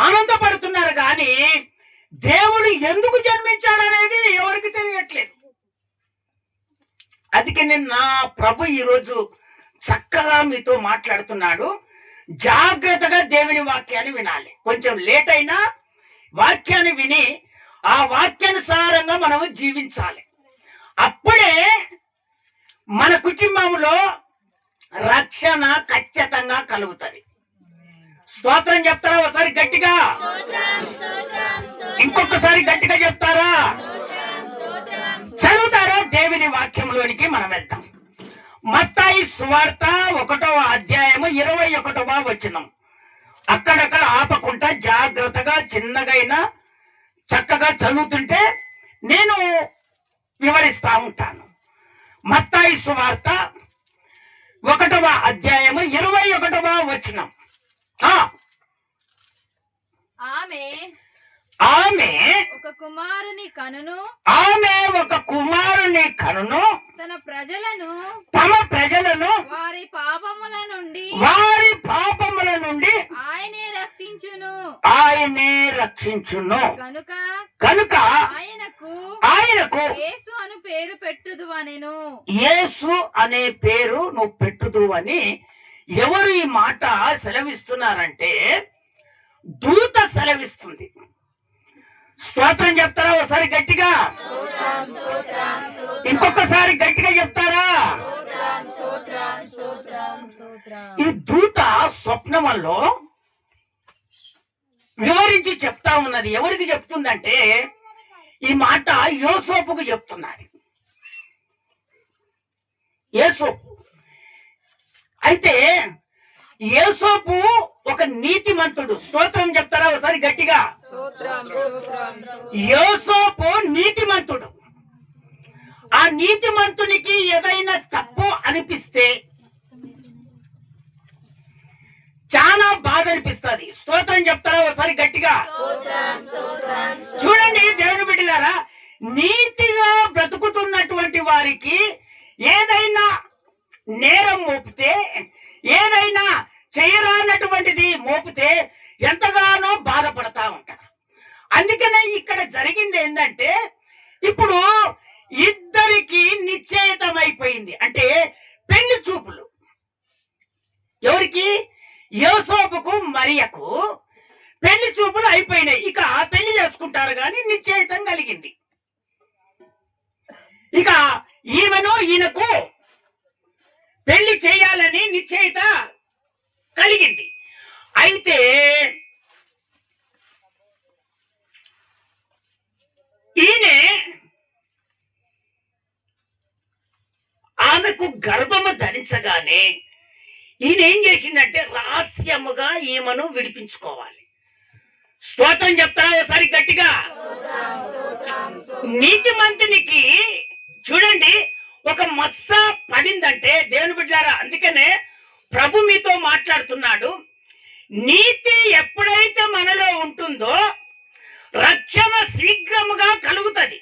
ఆనందపడుతున్నారు కానీ దేవుడు ఎందుకు జన్మించాడనేది ఎవరికి తెలియట్లేదు. అందుకే నేను నా ప్రభు ఈరోజు చక్కగా మీతో మాట్లాడుతున్నాడు. జాగ్రత్తగా దేవుని వాక్యాన్ని వినాలి. కొంచెం లేట్ అయినా వాక్యాన్ని విని ఆ వాక్యానుసారంగా మనము జీవించాలి. అప్పుడే మన కుటుంబంలో రక్షణ ఖచ్చితంగా కలుగుతుంది. స్తోత్రం చెప్తారా ఒకసారి గట్టిగా? ఇంకొకసారి గట్టిగా చెప్తారా? చదువుతారా? దేవుని వాక్యంలోనికి మనం వెళ్తాం. మత్తయి సువార్త 1వ అధ్యాయము 21వ వచనం. అక్కడక్కడ ఆపకుండా జాగ్రత్తగా చిన్నగైనా చక్కగా చదువుతుంటే నేను వివరిస్తా ఉంటాను. మత్తయి సువార్త 1వ అధ్యాయము 21వ వచనం. ఆమె ఒక కుమారుని కనును తమ ప్రజలను వారి పాపముల నుండి ఆయనే రక్షించును కనుక ఆయనకు యేసు అనే పేరు నువ్వు పెట్టుదు అని ఎవరు ఈ మాట సెలవిస్తున్నారంటే దూత సెలవిస్తుంది. స్తోత్రం చెప్తారా ఒకసారి గట్టిగా? ఇంకొకసారి గట్టిగా చెప్తారా? ఈ దూత స్వప్నములో వివరించి చెప్తా ఉన్నది. ఎవరికి చెప్తుందంటే ఈ మాట యోసేపుకు చెప్తున్నారు. యోసేపు అయితే యోసేపు ఒక నీతిమంతుడు. స్తోత్రం చెప్తారా ఒకసారి గట్టిగా? యోసేపు నీతిమంతుడు. ఆ నీతిమంతునికి ఏదైనా తప్పు అనిపిస్తే చాలా బాధ అనిపిస్తుంది. స్తోత్రం చెప్తారా ఒకసారి గట్టిగా? చూడండి దేవుని బిడ్డలారా, నీతిగా బ్రతుకుతున్నటువంటి వారికి ఏదైనా నేరం మోపితే, ఏదైనా చేయరానటువంటిది మోపితే ఎంతగానో బాధపడతా ఉంటారు. అందుకనే ఇక్కడ జరిగింది ఏంటంటే ఇప్పుడు ఇద్దరికి నిశ్చయితమైపోయింది. అంటే పెళ్లి చూపులు. ఎవరికి? యోసేపుకు మరియకు పెళ్లి చూపులు అయిపోయినాయి. ఇక పెళ్లి చేసుకుంటారు కానీ నిశ్చయితం కలిగింది. ఇక ఈమెను ఈయనకు పెళ్లి చేయాలని నిశ్చయిత కలిగింది. అయితే ఈయన ఆమెకు గర్భము ధరించగానే ఈయన ఏం చేసిందంటే రహస్యముగా ఈమెను విడిపించుకోవాలి. స్తోత్రం చెప్తారా ఒకసారి గట్టిగా? నీతిమంతునికి చూడండి ఒక మత్స పడిందంటే దేవుని బిడ్డలారా, అందుకనే ప్రభు మీతో మాట్లాడుతున్నాడు. నీతి ఎప్పుడైతే మనలో ఉంటుందో రక్షణ శీఘ్రముగా కలుగుతుంది.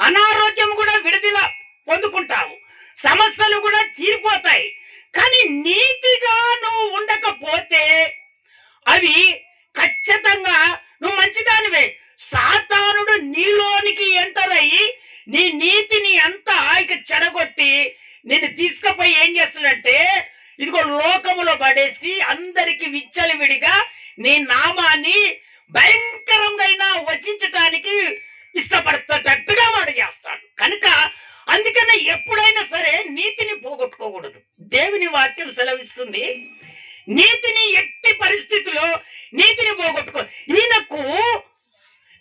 అనారోగ్యం కూడా విడుదల పొందుకుంటావు, సమస్యలు కూడా తీరిపోతాయి. కానీ నీతిగా నువ్వు ఉండకపోతే అవి ఖచ్చితంగా నువ్వు మంచిదానివే. సాతానుడు నీలోనికి ఎంటర్ అయ్యి నీ నీతిని అంతా ఇక చెడగొట్టి నిన్ను తీసుకుపోయి ఏం చేస్తాడంటే ఇదిగో లోకములో పడేసి అందరికి విచ్చలవిడిగా నీ నామాన్ని భయంకరంగా వచించటానికి ఇష్టపడేటట్టుగా వాడు చేస్తాడు. కనుక అందుకనే ఎప్పుడైనా సరే నీతిని పోగొట్టుకోకూడదు. దేవుని వాక్యం సెలవిస్తుంది, నీతిని ఎట్టి పరిస్థితిలో నీతిని పోగొట్టుకో. ఈయనకు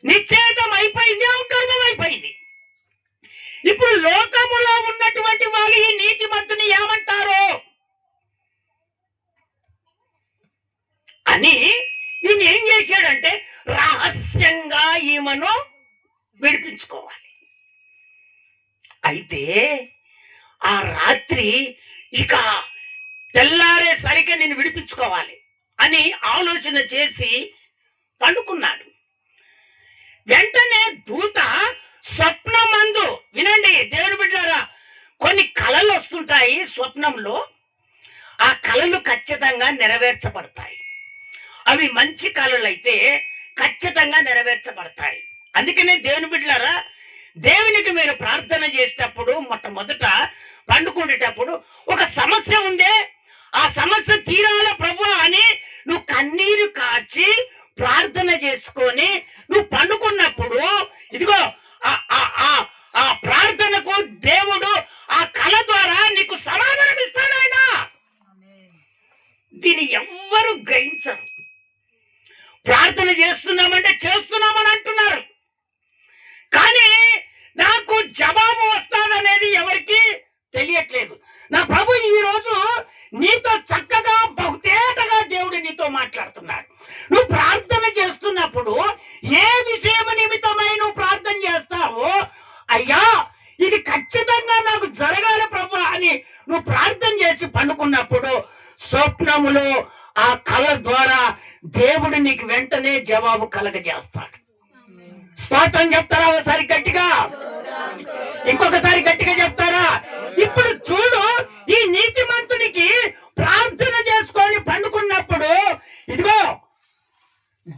నిశ్చయితం అయిపోయింది, గర్వం అయిపోయింది. ఇప్పుడు లోకములో ఉన్నటువంటి వాళ్ళు ఈ నీతిమంతుని ఏమంటారో అని ఈయన ఏం చేశాడంటే రహస్యంగా ఈమెను విడిపించుకోవాలి. అయితే ఆ రాత్రి ఇక తెల్లారేసరికి నేను విడిపించుకోవాలి అని ఆలోచన చేసి పండుకున్నాడు. వెంటనే దూత స్వప్నమందు, వినండి దేవుని బిడ్డలారా, కొన్ని కళలు వస్తుంటాయి స్వప్నంలో. ఆ కళలు ఖచ్చితంగా నెరవేర్చబడతాయి. అవి మంచి కలలైతే ఖచ్చితంగా నెరవేర్చబడతాయి. అందుకనే దేవుని బిడ్డలారా, దేవునికి మీరు ప్రార్థన చేసేటప్పుడు మొట్టమొదట పండుకునేటప్పుడు ఒక సమస్య ఉందే, ఆ సమస్య తీరాల ప్రభువా అని నువ్వు కన్నీరు కార్చి ప్రార్థన చేసుకొని నువ్వు పండుకున్నప్పుడు ఇదిగో ఆ ఆ ఆ ఆ ప్రార్థనకు దేవుడు ఆ కళ ద్వారా నీకు సమాధానం ఇస్తాడు ఆయన. దీన్ని ఎవ్వరు గ్రహించరు. ప్రార్థన చేస్తున్నామంటే చేస్తున్నామని అంటున్నారు, కానీ నాకు జవాబు వస్తాదనేది ఎవరికి తెలియట్లేదు. నా ప్రభు ఈ రోజు నీతో చక్కగా బహుతేటగా దేవుడు నీతో మాట్లాడుతున్నాడు. నువ్వు ప్రార్థన చేస్తున్నప్పుడు ఏ విషయం నిమిత్తమై నువ్వు ప్రార్థన చేస్తావో, అయ్యా ఇది ఖచ్చితంగా నాకు జరగాలి ప్రభు అని నువ్వు ప్రార్థన చేసి పండుకున్నప్పుడు స్వప్నములో ఆ కళ ద్వారా దేవుడు నీకు వెంటనే జవాబు కలగజేస్తాడు. స్తోత్రం చెప్తారా ఒకసారి గట్టిగా? ఇంకొకసారి గట్టిగా చెప్తారా? ఇప్పుడు చూడు, ఈ నీతిమంతునికి ప్రార్థన చేసుకొని పండుకున్నప్పుడు ఇదిగో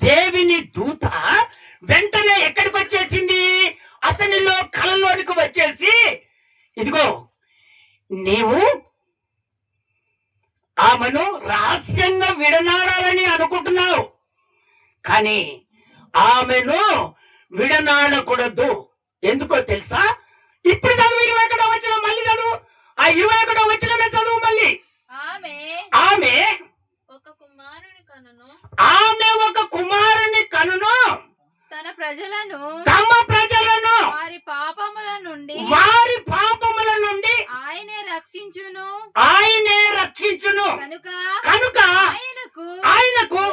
దేవుని దూత వెంటనే ఎక్కడికి వచ్చేసింది? అతనిలో కలలోనికి వచ్చేసి, ఇదిగో నీవు ఆమెను రహస్యంగా విడనాడాలని అనుకుంటున్నావు, కానీ ఆమెను విడనాడకూడదు. ఎందుకో తెలుసా? ఇప్పుడు చదువు 21వ వచనం, మళ్ళీ చదువు. ఆ 21వ వచనమే చదువు మళ్ళీ. ఆమె ఒక కుమారుని కనును తమ ప్రజలను వారి పాపముల నుండి ఆయనే రక్షించును కనుక ఆయనకు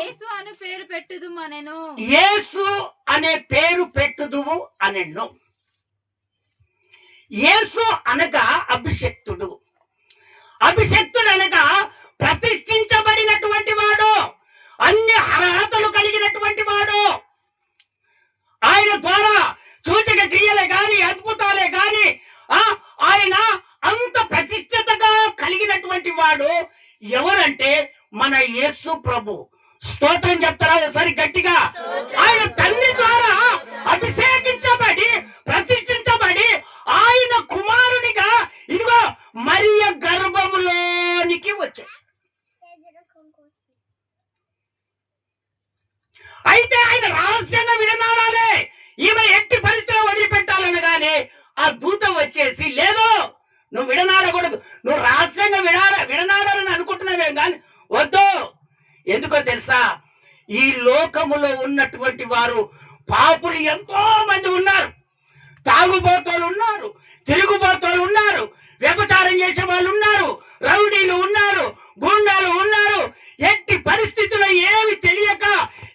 యేసు అనే పేరు పెట్టుదువు అనెను. యేసు అనగా అభిషక్తుడు. అభిషక్తుడు అనగా ప్రతిష్ఠించబడినటువంటి వాడు, అన్ని అర్హతలు కలిగినటువంటి వాడు. ఆయన ద్వారా సూచక క్రియలే గాని అద్భుతాలే గాని ఆయన అంత ప్రతిష్టతగా కలిగినటువంటి వాడు ఎవరంటే మన యేసు ప్రభు. స్తోత్రం చెప్తారా ఒకసారి గట్టిగా? ఆయన తండ్రి ద్వారా అభిషేకించబడి ప్రతిష్ఠించబడి ఆయన కుమారునిగా ఇదిగో మరియ గర్భములోనికి వచ్చాడు. అయితే ఆయన రహస్యంగా విడనాడాలి, ఈమె ఎట్టి పరిస్థితిలో వదిలిపెట్టాలనగానే ఆ దూత వచ్చేసి, లేదు నువ్వు విడనాడకూడదు, నువ్వు రహస్యంగా విడనాడాలని అనుకుంటున్నావే కానీ వద్దు. ఎందుకో తెలుసా? ఈ లోకములో ఉన్నటువంటి వారు పాపులు ఎంతో మంది ఉన్నారు. తాగుబోతోళ్ళు ఉన్నారు, తిరుగుబోతోళ్ళు ఉన్నారు, వ్యభిచారం చేసే వాళ్ళు ఉన్నారు, రౌడీలు ఉన్నారు, గుండాలు ఉన్నారు. ఎట్టి పరిస్థితుల్లో ఏమి తెలియక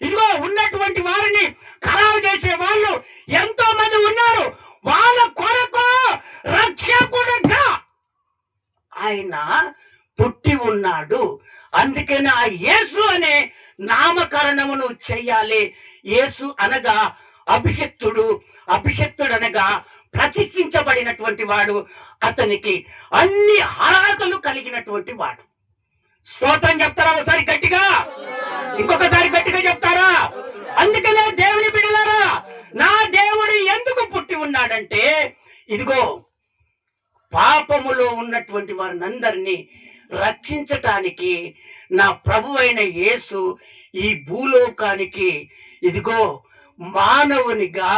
ఇదిగో ఉన్నటువంటి వారిని ఖరాబు చేసే వాళ్ళు ఎంతో మంది ఉన్నారు. వాళ్ళ కొరకు రక్షకుడుగా ఆయన పుట్టి ఉన్నాడు. అందుకని ఆ యేసు అనే నామకరణమును చెయ్యాలి. యేసు అనగా అభిషక్తుడు, అభిషక్తుడు అనగా ప్రతిష్ఠించబడినటువంటి వాడు, అతనికి అన్ని అర్హతలు కలిగినటువంటి వాడు. స్తోత్రం చెప్తారా ఒకసారి గట్టిగా? ఇంకొకసారి గట్టిగా చెప్తారా? అందుకనే దేవుని బిడ్డలారా, నా దేవుడు ఎందుకు పుట్టి ఉన్నాడంటే ఇదిగో పాపములో ఉన్నటువంటి వారిని అందరినీ రక్షించటానికి నా ప్రభువైన యేసు ఈ భూలోకానికి ఇదిగో మానవునిగా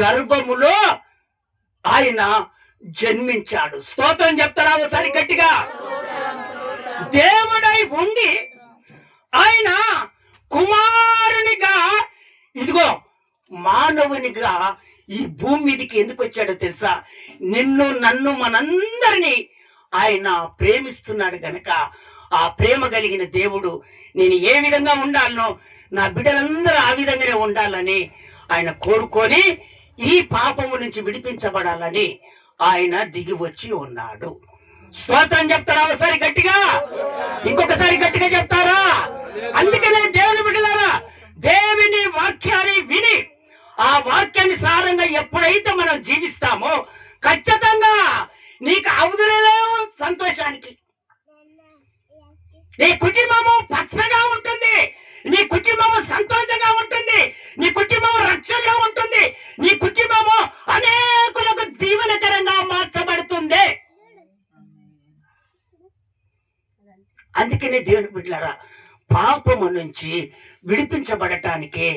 గర్భములో ఆయన జన్మించాడు. స్తోత్రం చెప్తారా ఒకసారి గట్టిగా? దేవుడై ఉండి ఆయన కుమారునిగా ఇదిగో మానవునిగా ఈ భూమి మీదకి ఎందుకు వచ్చాడో తెలుసా? నిన్ను నన్ను మనందరినీ ఆయన ప్రేమిస్తున్నాడు గనక ఆ ప్రేమ కలిగిన దేవుడు నేను ఏ విధంగా ఉండాలనో నా బిడ్డలందరూ ఆ విధంగానే ఉండాలని ఆయన కోరుకొని ఈ పాపము నుంచి విడిపించబడాలని ఆయన దిగి వచ్చి ఉన్నాడు. స్తోత్రం చెప్తారా ఒకసారి గట్టిగా? ఇంకొకసారి గట్టిగా చెప్తారా? అందుకనే దేవుని బిడ్డలారా, దేవుని వాక్యాన్ని విని ఆ వాక్యానుసారంగా ఎప్పుడైతే మనం జీవిస్తామో ఖచ్చితంగా నీకు అవధులేవు సంతోషానికి. నీ కుటుంబము పచ్చగా ఉంటుంది, నీ కుటుంబం సంతోషంగా ఉంటుంది, నీ కుటుంబం రక్షణలో ఉంటుంది, నీ కుటుంబము అనేకులకు దీవెనకరంగా మార్చబడుతుంది. అందుకనే దేవుని బిడ్డలారా, పాపము నుంచి విడిపించబడటానికే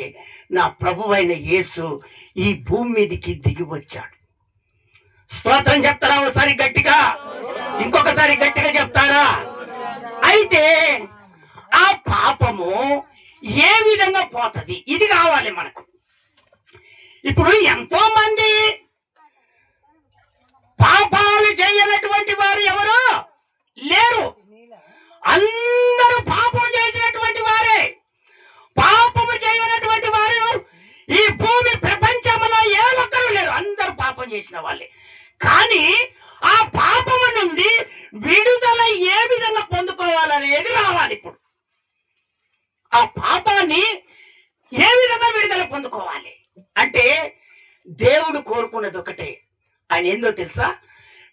నా ప్రభువైన యేసు ఈ భూమి మీదకి దిగి వచ్చాడు. స్తోత్రం చెప్తారా ఒకసారి గట్టిగా? ఇంకొకసారి గట్టిగా చెప్తారా? అయితే ఆ పాపము ఏ విధంగా పోతుంది, ఇది కావాలి మనకు. ఇప్పుడు ఎంతో మంది పాపాలు చేయనటువంటి వారు ఎవరు లేరు. అందరూ పాపం చేసినటువంటి వారే. పాపము చేయనటువంటి వారు ఈ భూమి ప్రపంచంలో ఏ ఒక్కరు లేరు. అందరూ పాపం చేసిన వాళ్ళే. కానీ ఆ పాపము నుండి విడుదల ఏ విధంగా పొందుకోవాలనేది రావాలి. ఇప్పుడు ఆ పాపాన్ని ఏ విధంగా విడుదల పొందుకోవాలి అంటే దేవుడు కోరుకున్నది ఒకటే. ఆయన ఏందో తెలుసా?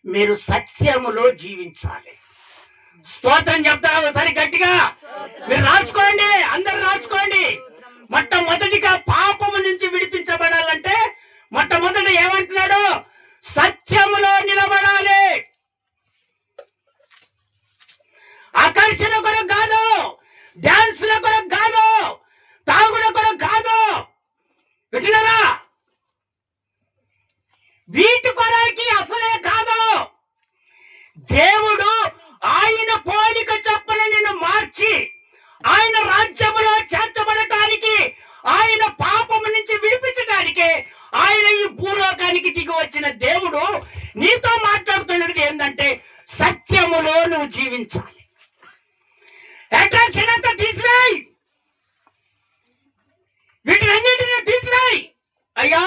మీరు సత్యములో జీవించాలి. స్తోత్రం చెప్తారా ఒకసారి గట్టిగా? మీరు రాసుకోండి, అందరు రాసుకోండి. మొట్టమొదటిగా పాపము నుంచి విడిపించబడాలంటే మొట్టమొదటి ఏమంటున్నాడు? సత్యములో నిలబడాలి. ఆకర్షణ కొరకు కాదు, డాన్సుల కొరకు కాదు, తాగుడ కొరకు కాదు. వింటున్నారా? వీటి కొరకి అసలే కాదు. దేవుడు ఆయన పోలిక చొప్పున నిన్ను మార్చి ఆయన రాజ్యములో చేర్చబడటానికి, ఆయన పాపము నుంచి విడిపించడానికి ఆయన ఈ భూలోకానికి దిగి వచ్చిన దేవుడు నీతో మాట్లాడుతున్నది ఏంటంటే సత్యములో నువ్వు జీవించాలి. అట్రాక్షన్ అంతా తీసివేయి, వీటినన్నిటిని తీసివేయి. అయ్యా,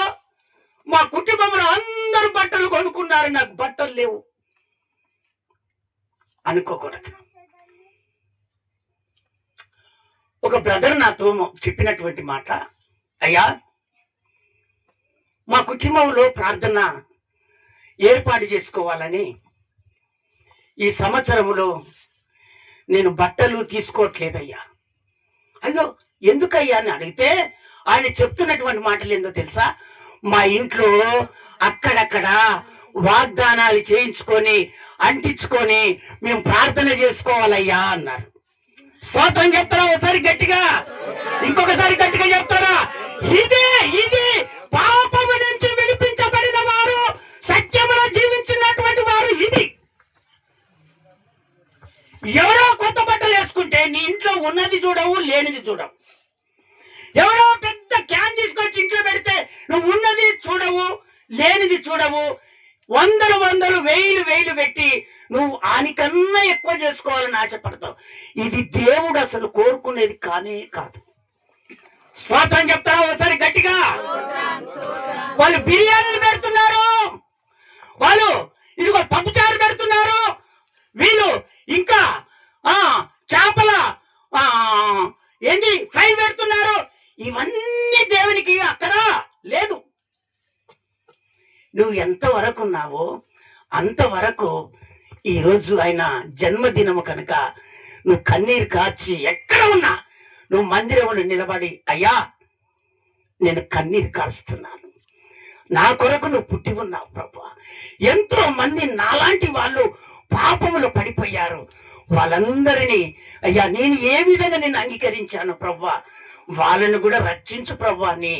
మా కుటుంబంలో అందరూ బట్టలు కొనుక్కున్నారు, నాకు బట్టలు లేవు అనుకోకూడదు. ఒక బ్రదర్ నాతో చెప్పినటువంటి మాట, అయ్యా మా కుటుంబంలో ప్రార్థన ఏర్పాటు చేసుకోవాలని ఈ సంవత్సరంలో నేను బట్టలు తీసుకోవట్లేదయ్యా. అయ్యో ఎందుకయ్యా అని అడిగితే ఆయన చెప్తున్నటువంటి మాటలు ఏందో తెలుసా? మా ఇంట్లో అక్కడక్కడ వాగ్దానాలు చేయించుకొని అంటించుకొని మేము ప్రార్థన చేసుకోవాలయ్యా అన్నారు. స్తోత్రం చెప్తారా ఒకసారి గట్టిగా? ఇంకొకసారి గట్టిగా చెప్తారా? ఇది పాపము నుంచి విడిపించబడిన వారు, సత్యములో జీవించినటువంటి వారు. ఇది ఎవరో కొత్త బట్టలు వేసుకుంటే నీ ఇంట్లో ఉన్నది చూడవు, లేనిది చూడవు. ఎవరో పెద్ద క్యాన్ తీసుకొచ్చి ఇంట్లో పెడితే నువ్వు ఉన్నది చూడవు, లేనిది చూడవు. వందలు వేలు పెట్టి నువ్వు ఆనికన్నా ఎక్కువ చేసుకోవాలని ఆశపడతావు. ఇది దేవుడు అసలు కోరుకునేది కానే కాదు. స్తోత్రం చెప్తారా ఒకసారి గట్టిగా? వాళ్ళు బిర్యానీలు పెడుతున్నారు, వాళ్ళు ఇదిగో పప్పుచారు పెడుతున్నారు, వీళ్ళు ఇంకా చేపల ఏంది ఫ్రై పెడుతున్నారు. ఇవన్నీ దేవునికి అక్కడ లేదు. నువ్వు ఎంతవరకు ఉన్నావో అంతవరకు ఈరోజు ఆయన జన్మదినము కనుక నువ్వు కన్నీరు కార్చి ఎక్కడ ఉన్నా నువ్వు మందిరంలో నిలబడి, అయ్యా నేను కన్నీరు కారుస్తున్నాను, నా కొరకు నువ్వు పుట్టి ఉన్నావు ప్రభువా. ఎంతో మంది నాలాంటి వాళ్ళు పాపములో పడిపోయారు, వాళ్ళందరినీ అయ్యా నేను ఏ విధంగా నేను అంగీకరించాను ప్రభువా, వాళ్ళను కూడా రక్షించు ప్రభువా అని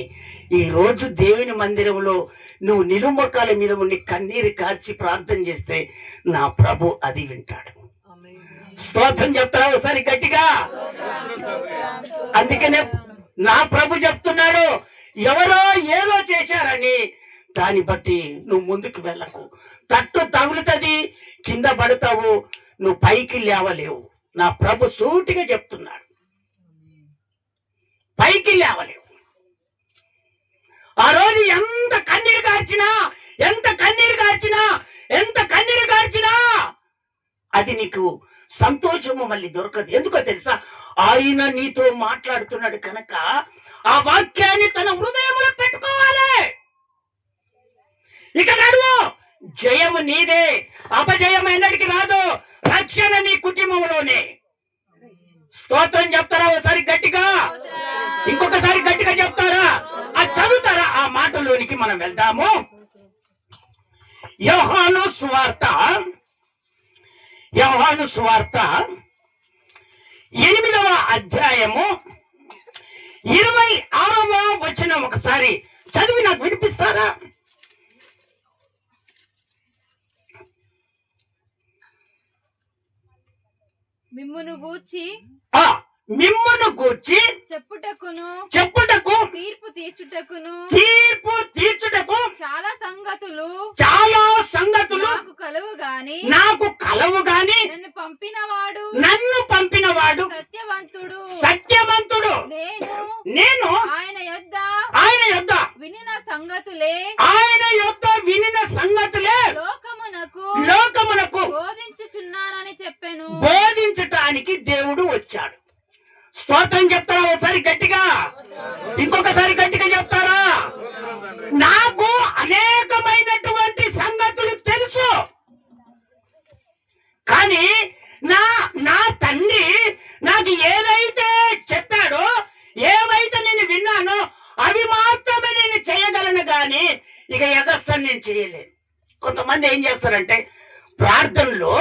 ఈ రోజు దేవుని మందిరంలో నువ్వు నిలుమొక్కాల మీద ఉండి కన్నీరు కార్చి ప్రార్థన చేస్తే నా ప్రభు అది వింటాడు. స్తోత్రం చెప్తారా ఒకసారి గట్టిగా? అందుకనే నా ప్రభు చెప్తున్నాడు, ఎవరో ఏదో చేశారని దాన్ని బట్టి నువ్వు ముందుకు వెళ్ళకు. తట్టు తగులుతుంది, కింద పడతావు, నువ్వు పైకి లేవలేవు. నా ప్రభు సూటిగా చెప్తున్నాడు, పైకి లేవలేవు. ఆ రోజు ఎంత కన్నీరు కార్చినా అది నీకు సంతోషము మళ్ళీ దొరకదు. ఎందుకో తెలుసా? ఆయన నీతో మాట్లాడుతున్నాడు కనుక ఆ వాక్యాన్ని తన హృదయంలో పెట్టుకోవాలి. ఇక నడువు, జయము నీదే, అపజయం ఎన్నటికి రాదు. రక్షణ నీ కుటుంబంలోనే. స్తోత్రం చెప్తారా ఒకసారి గట్టిగా? ఇంకొకసారి గట్టిగా చెప్తారా? ఆ చదువుతారా? ఆ మాటలోనికి మనం వెళ్దాము. యోహాను సువార్త 8వ అధ్యాయము 26వ వచనం ఒకసారి చదివి నాకు వినిపిస్తారా? మిమ్మును గూర్చి చెప్పుటకును తీర్పు తీర్చుటకు చాలా సంగతులు నాకు కలవు గాని నన్ను పంపినవాడు సత్యవంతుడు. నేను ఆయన యొద్ద వినిన సంగతులే లోకమునకు బోధించుచున్నానని చెప్పాను. బోధించటానికి దేవుడు వచ్చాడు. స్తోత్రం చెప్తారా? ఒకసారి గట్టిగా, ఇంకొకసారి గట్టిగా చెప్తారా? నాకు అనేకమైనటువంటి సంగతులు తెలుసు, కానీ నా తండ్రి నాకు ఏదైతే చెప్పాడో, ఏవైతే నేను విన్నానో అవి మాత్రమే నేను చేయగలను, కానీ ఇక ఎగస్ట్రా నేను చేయలేను. కొంతమంది ఏం చేస్తారంటే ప్రార్థనలో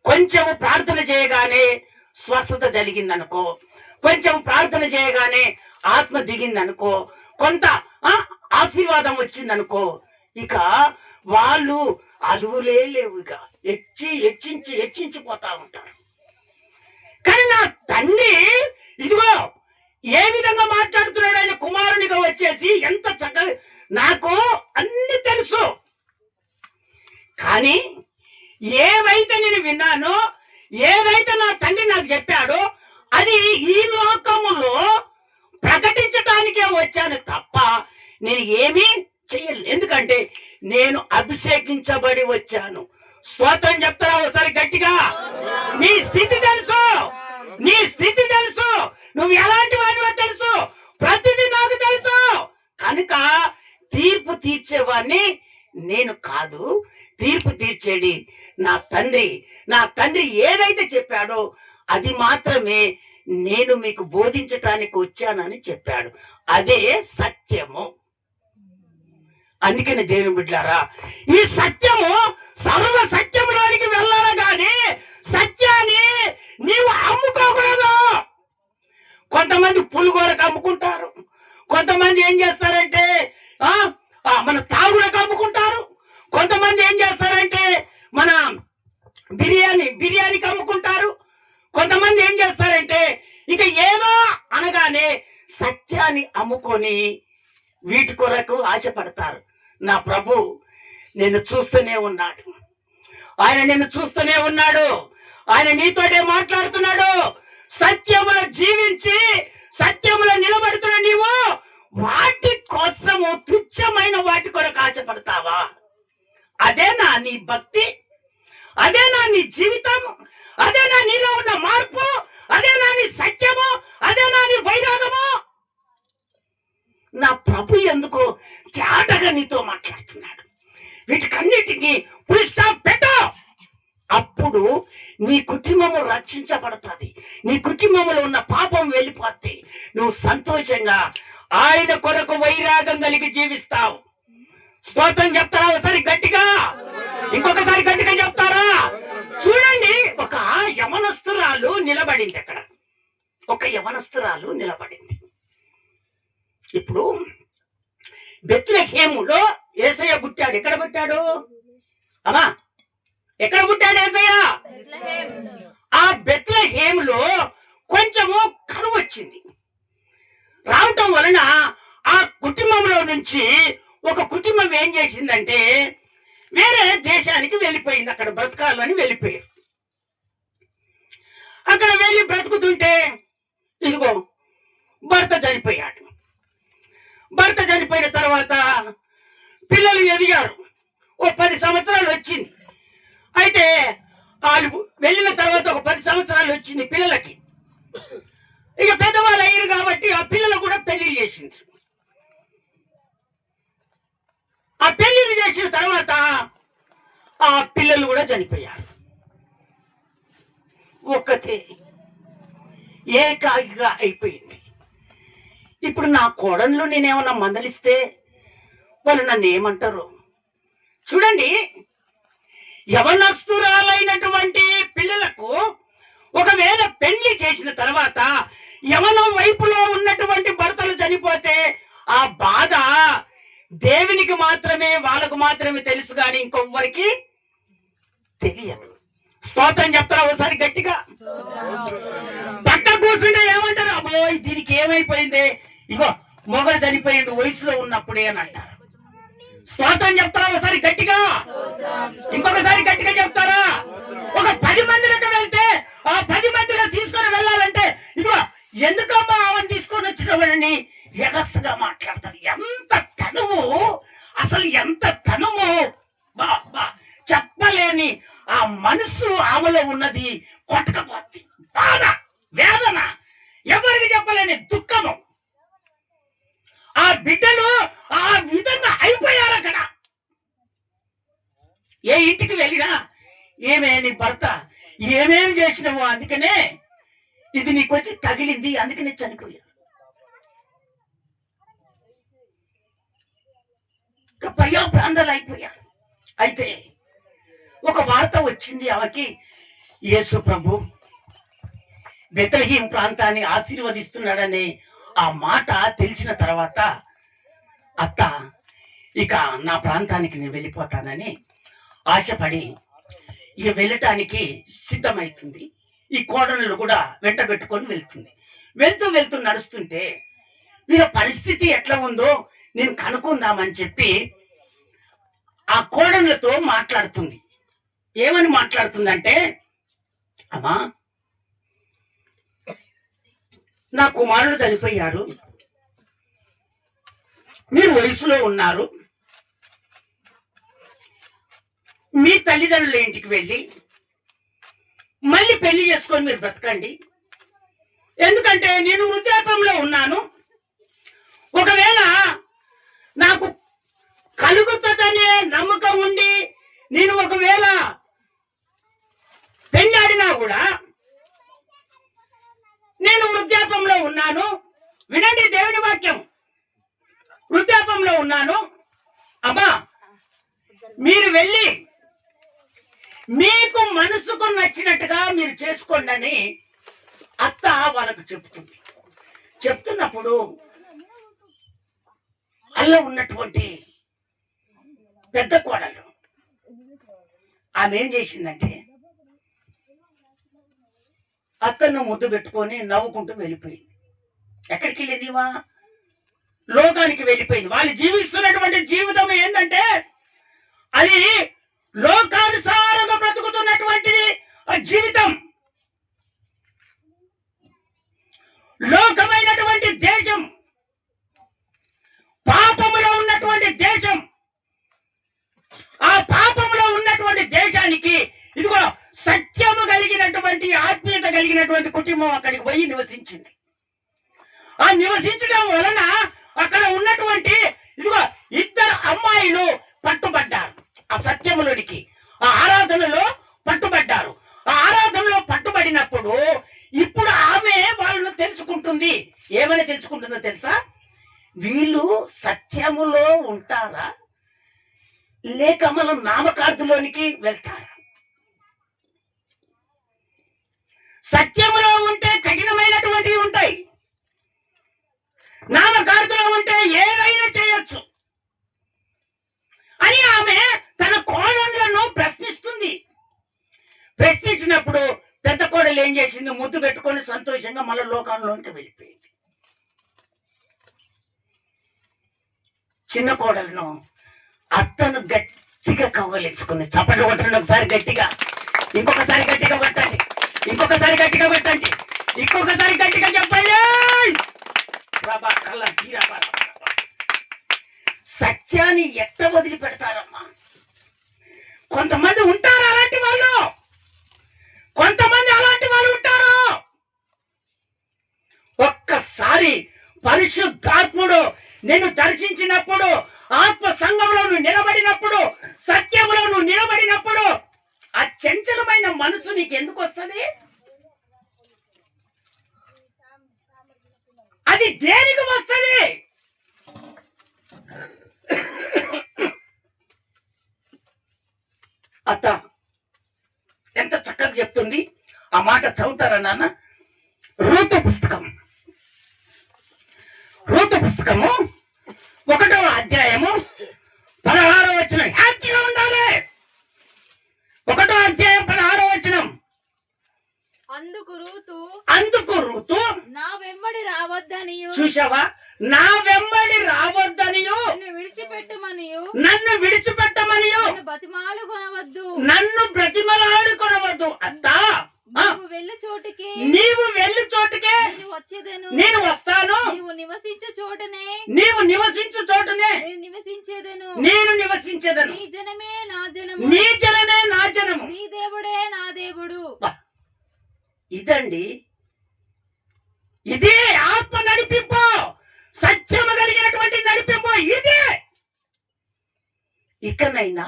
కొంచెం ప్రార్థన చేయగానే స్వస్థత జరిగిందనుకో, కొంచెం ప్రార్థన చేయగానే ఆత్మ దిగిందనుకో, కొంత ఆశీర్వాదం వచ్చిందనుకో, ఇక వాళ్ళు అదువులే లేవు, ఇక హెచ్చించిపోతా ఉంటారు. కానీ నా తండ్రి ఇదిగో ఏ విధంగా మాట్లాడుతున్నాడు, ఆయన కుమారునిగా వచ్చేసి ఎంత చక్కగా నాకు అన్ని తెలుసు. కానీ ఏవైతే నేను విన్నానో, ఏదైతే నా తండ్రి నాకు చెప్పాడో అది ఈ లోకములో ప్రకటించటానికే వచ్చాను తప్ప నేను ఏమీ చెయ్యలేదు. ఎందుకంటే నేను అభిషేకించబడి వచ్చాను. స్తోత్రం చెప్తారా ఒకసారి గట్టిగా? నీ స్థితి తెలుసు, నువ్వు ఎలాంటి వాడివో తెలుసు, ప్రతిదీ నాకు తెలుసు. కనుక తీర్పు తీర్చేవాడిని నేను కాదు, తీర్పు తీర్చేది నా తండ్రి ఏదైతే చెప్పాడో అది మాత్రమే నేను మీకు బోధించటానికి వచ్చానని చెప్పాడు. అదే సత్యము. అందుకని దేవుని బిడ్డలారా, ఈ సత్యము సర్వ సత్యములోనికి వెళ్ళాలి, కానీ సత్యాన్ని నీవు అమ్ముకోకూడదు. కొంతమంది పులిగోరకు అమ్ముకుంటారు, కొంతమంది ఏం చేస్తారంటే మన తాగులకు అమ్ముకుంటారు, కొంతమంది ఏం చేస్తారంటే మన బిర్యానీకి అమ్ముకుంటారు, కొంతమంది ఏం చేస్తారంటే ఇక ఏదో అనగానే సత్యాన్ని అమ్ముకొని వీటి కొరకు ఆశపడతారు. నా ప్రభు నేను చూస్తూనే ఉన్నాడు, ఆయన నీతోనే మాట్లాడుతున్నాడు. సత్యములో జీవించి సత్యములో నిలబడుతున్న నీవు వాటి కోసము తుచ్చమైన వాటి కొరకు ఆశపడతావా? అదేనా నీ భక్తి? అదేనా నీ జీవితం? అదేనా నీలో ఉన్న మార్పు? అదేనా నీ సత్యము? అదేనా నీ వైరాగము? నా ప్రభు ఎందుకో తేటగా నీతో మాట్లాడుతున్నాడు. వీటికన్నిటికీ ఫుల్ స్టాప్ పెట్టు. అప్పుడు నీ కుటుంబము రక్షించబడుతుంది, నీ కుటుంబంలో ఉన్న పాపం వెళ్ళిపోతే నువ్వు సంతోషంగా ఆయన కొరకు వైరాగం కలిగి జీవిస్తావు. స్తోత్రం చెప్తారా ఒకసారి గట్టిగా? ఇంకొకసారి గట్టిగా చెప్తారా? చూడండి, ఒక యవనస్తురాలు నిలబడింది. అక్కడ ఒక యవనస్తురాలు నిలబడింది. ఇప్పుడు బెత్లెహేములో యేసయ్య పుట్టాడు. ఎక్కడ పుట్టాడు అమ్మా? ఎక్కడ పుట్టాడు యేసయ్య? ఆ బెత్లెహేములో కొంచెము కరువు వచ్చింది. రావటం వలన ఆ కుటుంబంలో నుంచి ఒక కుటుంబం ఏం చేసిందంటే వేరే దేశానికి వెళ్ళిపోయింది. అక్కడ బ్రతకాలని వెళ్ళిపోయారు. అక్కడ వెళ్ళి బ్రతుకుతుంటే ఇదిగో భర్త చనిపోయాడు. భర్త చనిపోయిన తర్వాత పిల్లలు ఎదిగారు. ఓ 10 సంవత్సరాలు వచ్చింది. అయితే వాళ్ళు వెళ్ళిన తర్వాత ఒక 10 సంవత్సరాలు వచ్చింది పిల్లలకి. ఇక పెద్దవాళ్ళు అయ్యారు కాబట్టి ఆ పిల్లలు కూడా పెళ్లిళ్ళు చేసింది. ఆ పెళ్లిళ్ళు చేసిన తర్వాత ఆ పిల్లలు కూడా చనిపోయారు. ఒక్కతే ఏకాకిగా అయిపోయింది. ఇప్పుడు నా కోడళ్ళు నేనేమన్నా మందలిస్తే వాళ్ళు నన్ను ఏమంటారు? చూడండి, యవనస్తురాలైనటువంటి పిల్లలకు ఒకవేళ పెళ్లి చేసిన తర్వాత యవనం వైపులో ఉన్నటువంటి భర్తలు చనిపోతే ఆ బాధ దేవునికి మాత్రమే, వాళ్ళకు మాత్రమే తెలుసు, కానీ ఇంకొవ్వరికి తెలియదు. స్తోత్రం చెప్తారా ఒకసారి గట్టిగా? పక్క కూర్చుంటే ఏమంటారు? అబ్బో దీనికి ఏమైపోయింది, ఇగో మొగలు చనిపోయిండు వయసులో ఉన్నప్పుడే అని అంటారు. స్తోత్రం చెప్తారా ఒకసారి గట్టిగా? ఇంకొకసారి గట్టిగా చెప్తారా? ఒక 10 మందిలకు వెళ్తే ఆ 10 మందిలో తీసుకొని వెళ్ళాలంటే ఇదిగో ఎందుకమ్మా ఆమెను తీసుకొని వచ్చినవాడిని ఎగస్టుగా మాట్లాడతారు. ఎంత తనువు, అసలు ఎంత తనువు, చెప్పలేని ఆ మనసు ఆమెలో ఉన్నది. కొట్టకపోతే బాధ, వేదన, ఎవరికి చెప్పలేని దుఃఖము. ఆ బిడ్డలు ఆ విధంగా అయిపోయారు అక్కడ. ఏ ఇంటికి వెళ్ళినా ఏమే నీ భర్త ఏమేమి చేసినావు, అందుకనే ఇది నీకొచ్చి తగిలింది, అందుకనే చనిపోయారు. భయా ప్రాంతాలు అయిపోయారు. అయితే ఒక వార్త వచ్చింది ఆమెకి, యేసు ప్రభు బెత్లెహేము ప్రాంతాన్ని ఆశీర్వదిస్తున్నాడనే ఆ మాట తెలిసిన తర్వాత అత్త ఇక నా ప్రాంతానికి నేను వెళ్ళిపోతానని ఆశపడి ఇక వెళ్ళటానికి సిద్ధమవుతుంది. ఈ కోడళ్ళు కూడా వెంట పెట్టుకొని వెళ్తుంది. వెళ్తూ నడుస్తుంటే వీళ్ళ పరిస్థితి ఎట్లా ఉందో నేను కనుక్కుందామని చెప్పి ఆ కోడళ్ళతో మాట్లాడుతుంది. ఏమని మాట్లాడుతుందంటే, అమ్మా నా కుమారుడు చనిపోయారు, మీరు వయసులో ఉన్నారు, మీ తల్లిదండ్రుల ఇంటికి వెళ్ళి మళ్ళీ పెళ్లి చేసుకొని మీరు బ్రతకండి. ఎందుకంటే నేను వృద్ధాప్యంలో ఉన్నాను, ఒకవేళ నాకు కలుగుతుందనే నమ్మకం ఉండి నేను ఒకవేళ పెళ్ళాడినా కూడా నేను వృద్ధాప్యంలో ఉన్నాను. వినండి దేవుని వాక్యం, వృద్ధాప్యంలో ఉన్నాను, అమ్మా మీరు వెళ్ళి మీకు మనసుకు నచ్చినట్టుగా మీరు చేసుకోండి అని అత్త వాళ్ళకు చెప్తుంది. చెప్తున్నప్పుడు అల్ల ఉన్నటువంటి పెద్ద కోడలు ఆమె ఏం చేసిందంటే అత్తను ముద్దు పెట్టుకొని నవ్వుకుంటూ వెళ్ళిపోయింది. ఎక్కడికి వెళ్ళింది? లోకానికి వెళ్ళిపోయింది. వాళ్ళు జీవిస్తున్నటువంటి జీవితం ఏంటంటే అది లోకానుసారంగా బ్రతుకుతున్నటువంటిది ఆ జీవితం. లోకమైనటువంటి దేశం, పాపములో ఉన్నటువంటి దేశం. ఆ పాపములో ఉన్నటువంటి దేశానికి ఇదిగో సత్యము కలిగినటువంటి, ఆత్మీయత కలిగినటువంటి కుటుంబం అక్కడికి పోయి నివసించింది. ఆ నివసించడం వలన అక్కడ ఉన్నటువంటి ఇదిగో 2 అమ్మాయిలు పట్టుబడ్డారు. ఆ సత్యములోనికి, ఆ ఆరాధనలో పట్టుబడ్డారు. ఆ ఆరాధనలో పట్టుబడినప్పుడు ఇప్పుడు ఆమె వాళ్ళను తెలుసుకుంటుంది. ఏమని తెలుసుకుంటుందో తెలుసా? వీళ్ళు సత్యములో ఉంటారా లేక మనం నామకార్థంలోనికి వెళ్తారా? సత్యములో ఉంటే కఠినమైనటువంటివి ఉంటాయి, నామకార్థంలో ఉంటే ఏదైనా చేయొచ్చు అని ఆమె తన కోడళ్లను ప్రశ్నిస్తుంది. ప్రశ్నించినప్పుడు పెద్ద కోడలు ఏం చేసింది? ముద్దు పెట్టుకొని సంతోషంగా మళ్ళీ లోకంలోకి వెళ్ళిపోయింది. చిన్న కోడలను అత్తను గట్టిగా కవ్వలించుకుని చప్పట్లు కొట్టండి. ఒకసారి గట్టిగా, ఇంకొకసారి గట్టిగా పెట్టండి, ఇంకొకసారి గట్టిగా పెట్టండి, ఇంకొకసారి గట్టిగా చెప్పండి. సత్యాన్ని ఎట్ట వదిలిపెడతారమ్మా? కొంతమంది ఉంటారు అలాంటి వాళ్ళు, కొంతమంది అలాంటి వాళ్ళు ఉంటారు. ఒక్కసారి పరిశుద్ధాత్ముడు నిన్ను దర్శించినప్పుడు, ఆత్మ సంఘంలో నువ్వు నిలబడినప్పుడు, సత్యంలో నువ్వు నిలబడినప్పుడు ఆ చంచలమైన మనసు నీకు ఎందుకు వస్తుంది? అది దేనికి వస్తుంది? అత్త ఎంత చక్కగా చెప్తుంది. ఆ మాట చదువుతారా నాన్న? రూతు పుస్తకము 1వ అధ్యాయము 16వ వచనం. హ్యాపీగా ఉండాలి. 1వ అధ్యాయం 16వ వచనం. అందుకు రూతు నా వెంబడి రావద్దనియు, చూసావా, నా వెంబడి రావద్దనియు, నన్ను విడిచిపెట్టమనియు, నన్ను బ్రతిమలాడుకొనవద్దు. అత్తా, నీవు వెళ్ళు చోటుకే నేను వస్తాను. నీవు నివసించు చోటనే నేను నివసించేదను. నీ జనమే నా జనము, నీ దేవుడే నా దేవుడు. ఇదండి, ఇదే ఆత్మ నడిపింపు, సత్యము కలిగినటువంటి నడిపింపు. ఇదే ఇకనైనా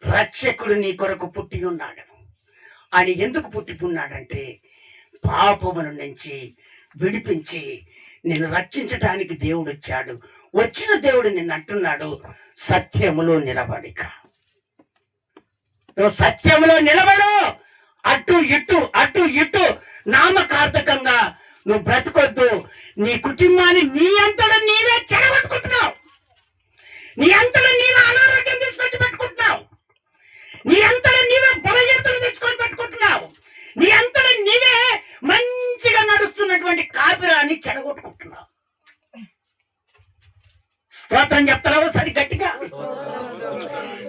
రక్షకుడు నీ కొరకు పుట్టి ఉన్నాడు. ఆయన ఎందుకు పుట్టి ఉన్నాడంటే పాపముల నుంచి విడిపించి నిన్ను రక్షించడానికి దేవుడు వచ్చాడు. వచ్చిన దేవుడు నిన్ను అంటున్నాడు, సత్యములో నిలబడిక. నువ్వు సత్యములో నిలబడు. అటు ఇటు నామకార్థకంగా నువ్వు బ్రతకొద్దు. నీ కుటుంబాన్ని నీ అంతటా నీవే చెడగొట్టుకుంటున్నావు. నీ అంతటా నీవే అనారోగ్యం తీసుకొచ్చి పెట్టుకుంటున్నావు. నీ అంతటా నీవే బలహీనతలు తెచ్చుకొని పెట్టుకుంటున్నావు. నీ అంతటా నీవే మంచిగా నడుస్తున్నటువంటి కాపురాన్ని చెడగొట్టుకుంటున్నావు. స్తోత్రం చెప్తారా? ఒకసారి గట్టిగా,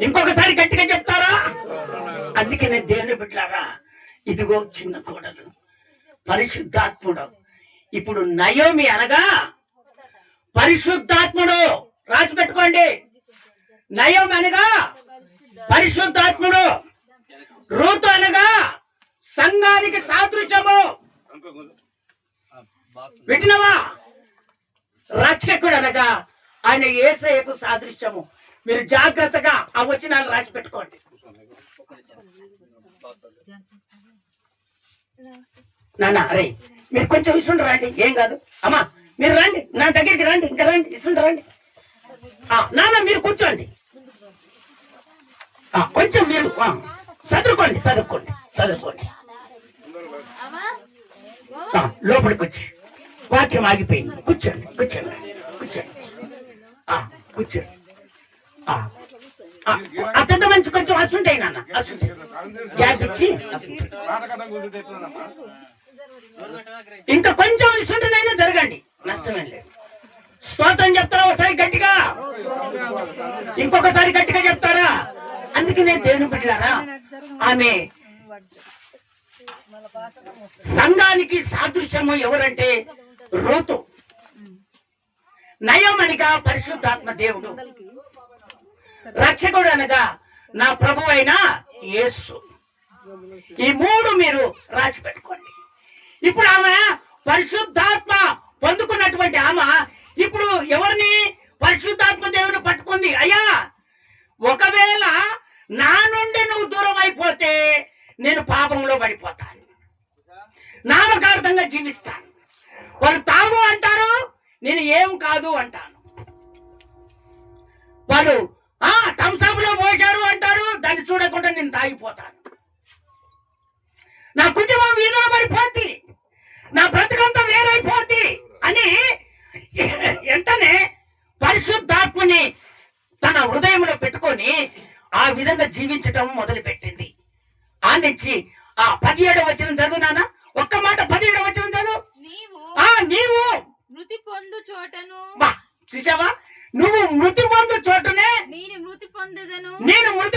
ఇంకొకసారి గట్టిగా చెప్తారా? అందుకే నేను దేవుని బిడ్డలారా, ఇదిగో చిన్న కోడలు పరిశుద్ధాత్ముడు. ఇప్పుడు నయోమి అనగా పరిశుద్ధాత్ముడు. రాసి పెట్టుకోండి. నయోమి అనగా పరిశుద్ధాత్ముడు. రూతు అనగా సంఘానికి సాదృశ్యము. వింటున్నావా? రక్షకుడు అనగా ఆయన యేసయ్యకు సాదృశ్యము. మీరు జాగ్రత్తగా ఆ వచనాలు రాసి పెట్టుకోండి. నాన్న, అరే మీరు కొంచెం ఇస్తుండ రండి, ఏం కాదు. అమ్మా మీరు రండి, నా దగ్గరికి రండి, ఇంకా రండి, ఇస్తుండ రండి. నాన్న మీరు కూర్చోండి. కొంచెం మీరు చదువుకోండి. లోపలికి వచ్చి వాక్యం ఆగిపోయింది. కూర్చోండి. ఆ పెద్ద మంచి కొంచెం అసుంటాయి నాన్న, అసుంటాయి. గ్యాప్ ఇచ్చి ఇంకా కొంచెం ఇసుంటనైనా జరగండి, నష్టమేం లేదు. స్తోత్రం చెప్తారా? ఒకసారి గట్టిగా, ఇంకొకసారి గట్టిగా చెప్తారా? అందుకే నేను దేవుని బిడ్డలారా, ఆమె సంఘానికి సాదృశ్యము ఎవరంటే రూతు. నయోమనిగా పరిశుద్ధాత్మ దేవుడు. రక్షకుడు అనగా నా ప్రభు అయిన యేసు. ఈ 3 మీరు రాసి పెట్టుకోండి. ఇప్పుడు ఆమె పరిశుద్ధాత్మ పొందుకున్నటువంటి ఆమె ఇప్పుడు ఎవరిని? పరిశుద్ధాత్మ దేవుని పట్టుకుంది. అయ్యా, ఒకవేళ నా నుండి నువ్వు దూరం అయిపోతే నేను పాపంలో పడిపోతాను, నామకార్థంగా జీవిస్తాను. వాళ్ళు తాగు అంటారు, నేను ఏం కాదు అంటాను. వాళ్ళు థమ్సప్లో పోశారు అంటారు, దాన్ని చూడకుండా నేను తాగిపోతాను. నా కుటుంబం వీధుల పడిపోద్ది, నా బ్రతుకంతా వేరైపోద్ది అని వెంటనే పరిశుద్ధాత్మని తన హృదయంలో పెట్టుకొని ఆ విధంగా జీవించటం మొదలు పెట్టింది. ఆ నుంచి 17వ వచనం చదువు నాన్న. ఒక్క మాట 17వ వచనం చదువు. నీవు మృతి పొందు చోటను, చూసావా, నువ్వు మృతి పొందు చోటునే నేను మృతి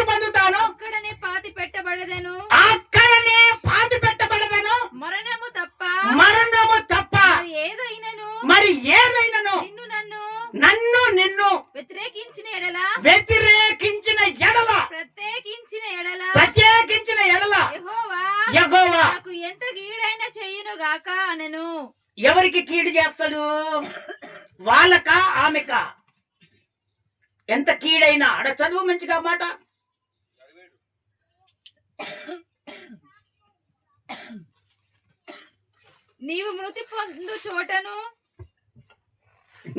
పొందుతాను. అక్కడనే పాతి పెట్టబడదను. మరణము తప్ప మరి ఏదైనను నిన్ను వ్యతిరేకించిన ఎడల ప్రత్యేకించిన ఎడల యెహోవా నాకు ఎంత కీడైనా చెయ్యును గాక అనెను. ఎవరికి కీడు చేస్తాడు? వాళ్ళకా ఆమెకా? ఎంత కీడైనా అడ చదువు మంచిగా మాట. నీవు మృతి పొందు చోటను